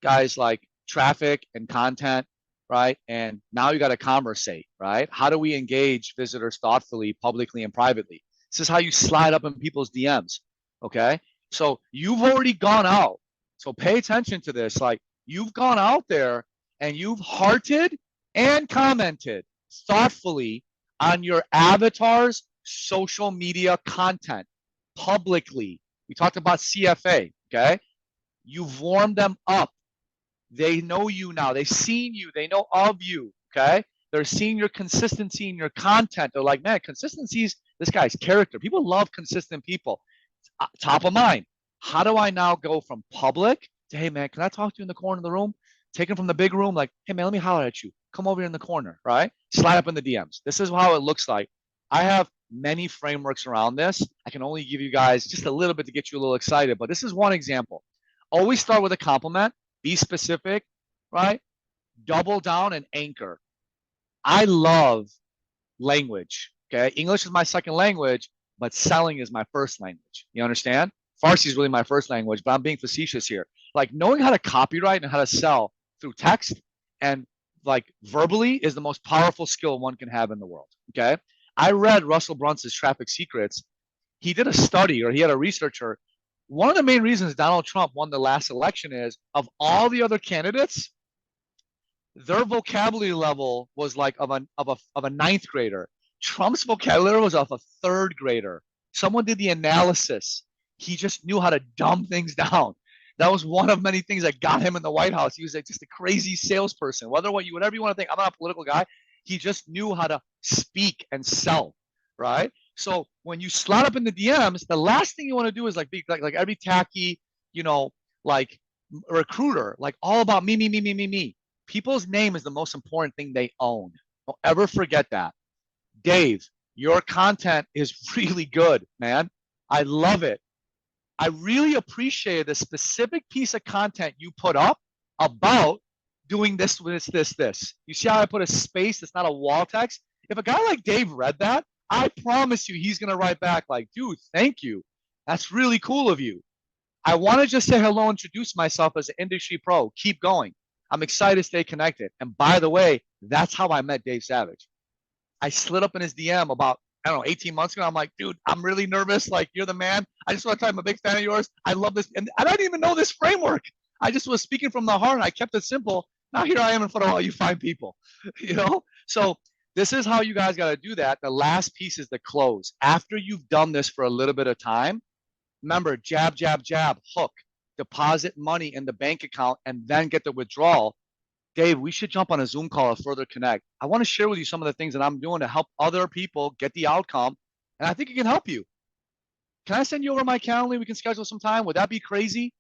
guys, like traffic and content, right? And now you got to conversate, right? How do we engage visitors thoughtfully, publicly, and privately? This is how you slide up in people's DMs, okay? So you've already gone out. So pay attention to this. Like, you've gone out there and you've hearted and commented thoughtfully on your avatar's social media content publicly. We talked about CFA, okay? You've warmed them up. They know you now. They've seen you. They know of you, okay? They're seeing your consistency in your content. They're like, man, consistency's this guy's character. People love consistent people. Top of mind. How do I now go from public to, hey, man, can I talk to you in the corner of the room? Take him from the big room, like, hey, man, let me holler at you. Come over here in the corner, right? Slide up in the DMs. This is how it looks like. I have many frameworks around this. I can only give you guys just a little bit to get you a little excited, but this is one example. Always start with a compliment. Be specific, right? Double down and anchor. I love language, okay? English is my second language, but selling is my first language. You understand? Farsi is really my first language, but I'm being facetious here. Like, knowing how to copyright and how to sell through text and like verbally is the most powerful skill one can have in the world, okay? I read Russell Brunson's Traffic Secrets. He did a study, or he had a researcher. One of the main reasons Donald Trump won the last election is, of all the other candidates, their vocabulary level was like of a ninth grader. Trump's vocabulary was of a third grader. Someone did the analysis. He just knew how to dumb things down. That was one of many things that got him in the White House. He was like just a crazy salesperson. Whatever you want to think, I'm not a political guy. He just knew how to speak and sell, right? So when you slot up in the DMs, the last thing you want to do is like be like every tacky, like recruiter, like all about me, me, me, me, me, me. People's name is the most important thing they own. Don't ever forget that. Dave, your content is really good, man. I love it. I really appreciate the specific piece of content you put up about doing this, this. You see how I put a space? It's not a wall text. If a guy like Dave read that, I promise you he's going to write back like, dude, thank you. That's really cool of you. I want to just say hello, introduce myself as an industry pro. Keep going. I'm excited to stay connected. And by the way, that's how I met Dave Savage. I slid up in his DM about, I don't know, 18 months ago. I'm like, dude, I'm really nervous. Like, you're the man. I just want to tell you I'm a big fan of yours. I love this. And I didn't even know this framework. I just was speaking from the heart. And I kept it simple. Now here I am in front of all you fine people, So this is how you guys got to do that. The last piece is the close. After you've done this for a little bit of time, remember, jab, jab, jab, hook, deposit money in the bank account, and then get the withdrawal. Dave, we should jump on a Zoom call to further connect. I want to share with you some of the things that I'm doing to help other people get the outcome. And I think it can help you. Can I send you over my calendar? We can schedule some time. Would that be crazy?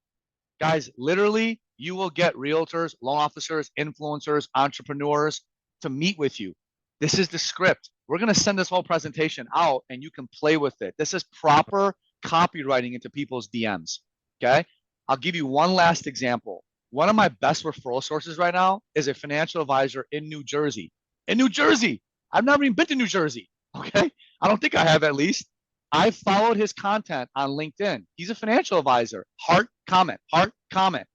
Guys, literally, you will get realtors, loan officers, influencers, entrepreneurs to meet with you. This is the script. We're going to send this whole presentation out and you can play with it. This is proper copywriting into people's DMs. Okay. I'll give you one last example. One of my best referral sources right now is a financial advisor in New Jersey. In New Jersey. I've never even been to New Jersey. Okay. I don't think I have, at least. I followed his content on LinkedIn. He's a financial advisor. Heart comment, heart comment.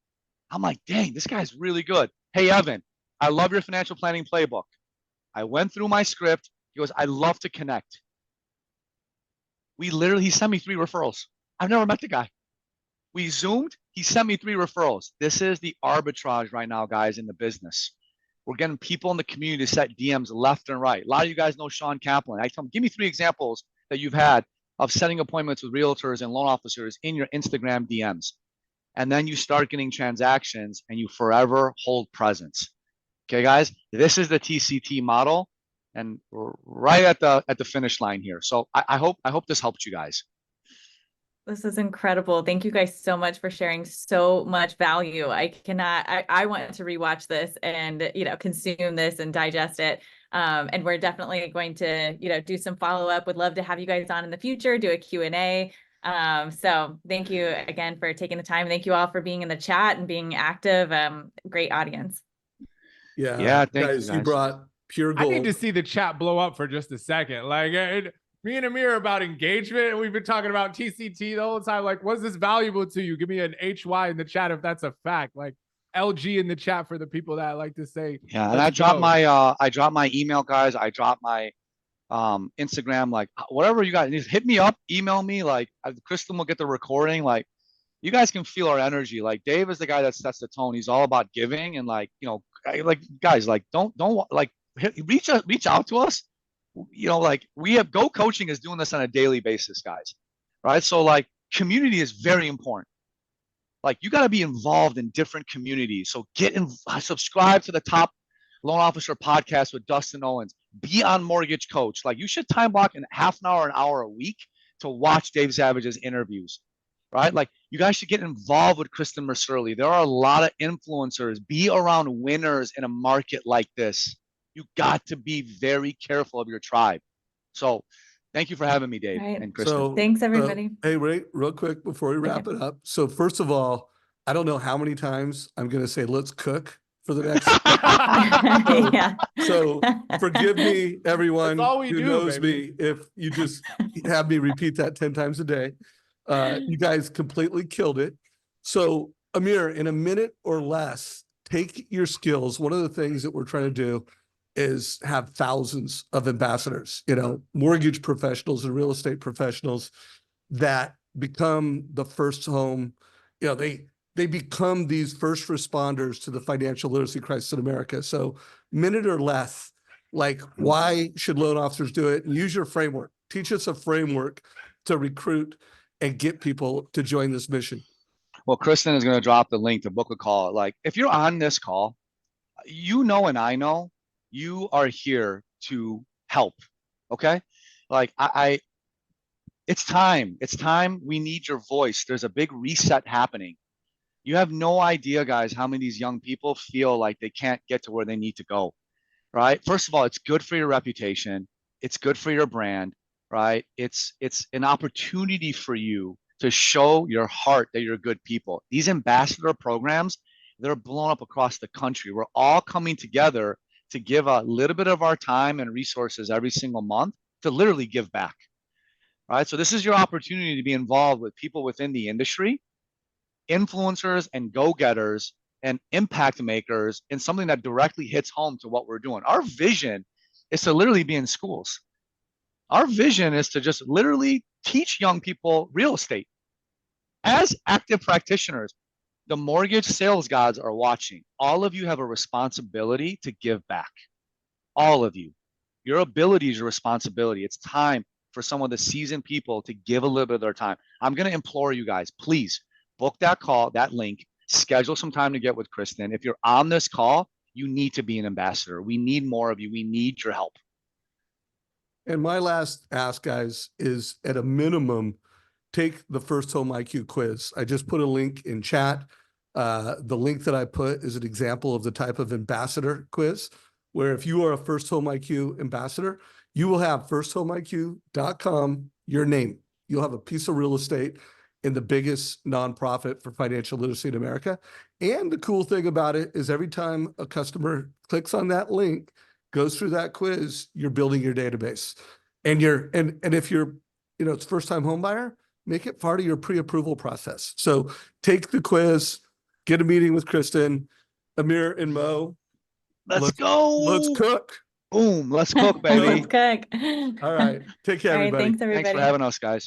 I'm like, dang, this guy's really good. Hey, Evan, I love your financial planning playbook. I went through my script. He goes, I love to connect. He sent me 3 referrals. I've never met the guy. We Zoomed. He sent me 3 referrals. This is the arbitrage right now, guys, in the business. We're getting people in the community to set DMs left and right. A lot of you guys know Sean Kaplan. I tell him, give me 3 examples that you've had of setting appointments with realtors and loan officers in your Instagram DMs. And then you start getting transactions and you forever hold presence. Okay, guys, this is the TCT model, and we're right at the finish line here. So I hope this helped you guys. This is incredible. Thank you guys so much for sharing so much value. I want to rewatch this and, consume this and digest it. And we're definitely going to, do some follow-up. Would love to have you guys on in the future, do a Q&A. So thank you again for taking the time. Thank you all for being in the chat and being active. Great audience. Yeah, thanks, guys, you brought pure gold. I need to see the chat blow up for just a second. Like, me and Amir are about engagement, and we've been talking about TCT the whole time. Like, what's this valuable to you? Give me an HY in the chat if that's a fact. Like, LG in the chat for the people that like to say. Yeah, and I dropped my email, guys. I dropped my Instagram, like whatever you guys hit me up, email me. Like Kristen will get the recording. Like you guys can feel our energy. Like Dave is the guy that sets the tone. He's all about giving and like like guys, like don't like reach out to us. Like we have Go Coaching is doing this on a daily basis, guys. Right? So like community is very important. Like you got to be involved in different communities. So subscribe to the Top Loan Officer podcast with Dustin Owens. Be on Mortgage Coach. Like you should time block in half an hour a week to watch Dave Savage's interviews. Right? Like you guys should get involved with Kristen Mercerly. There are a lot of influencers. Be around winners in a market like this. You got to be very careful of your tribe. So thank you for having me, Dave and Kristen. So, thanks, everybody. Hey, Ray, real quick before we wrap it up. So first of all, I don't know how many times I'm going to say, let's cook for the next. So forgive me, everyone who knows me, if you just have me repeat that 10 times a day. You guys completely killed it. So Amir, in a minute or less, take your skills. One of the things that we're trying to do is have thousands of ambassadors, mortgage professionals and real estate professionals that become the first home, they become these first responders to the financial literacy crisis in America. So minute or less, like why should loan officers do it? And use your framework. Teach us a framework to recruit and get people to join this mission. Well, Kristen is going to drop the link to book a call. Like if you're on this call, and I know you are here to help. Okay. Like It's time. It's time. We need your voice. There's a big reset happening. You have no idea, guys, how many of these young people feel like they can't get to where they need to go, right? First of all, it's good for your reputation. It's good for your brand, right? It's an opportunity for you to show your heart that you're good people. These ambassador programs, they're blown up across the country. We're all coming together to give a little bit of our time and resources every single month to literally give back, right? So this is your opportunity to be involved with people within the industry, influencers and go-getters and impact makers in something that directly hits home to what we're doing. Our vision is to literally be in schools. Our vision is to just literally teach young people real estate. As active practitioners, the mortgage sales gods are watching. All of you have a responsibility to give back. All of you. Your ability is your responsibility. It's time for some of the seasoned people to give a little bit of their time. I'm going to implore you guys, please book that call, that link, schedule some time to get with Kristen. If you're on this call, you need to be an ambassador. We need more of you. We need your help. And my last ask, guys, is at a minimum, take the FirstHome IQ quiz. I just put a link in chat. The link that I put is an example of the type of ambassador quiz, where if you are a FirstHome IQ ambassador, you will have firsthomeiq.com, your name. You'll have a piece of real estate in the biggest nonprofit for financial literacy in America. And the cool thing about it is every time a customer clicks on that link, goes through that quiz, you're building your database. And if you're, it's first time home buyer, make it part of your pre-approval process. So take the quiz, get a meeting with Kristen, Amir and Mo. Let's go. Let's cook. Boom. Let's cook, baby. Let's cook. All right. Take care, All right, everybody. thanks everybody. Thanks for having us, guys.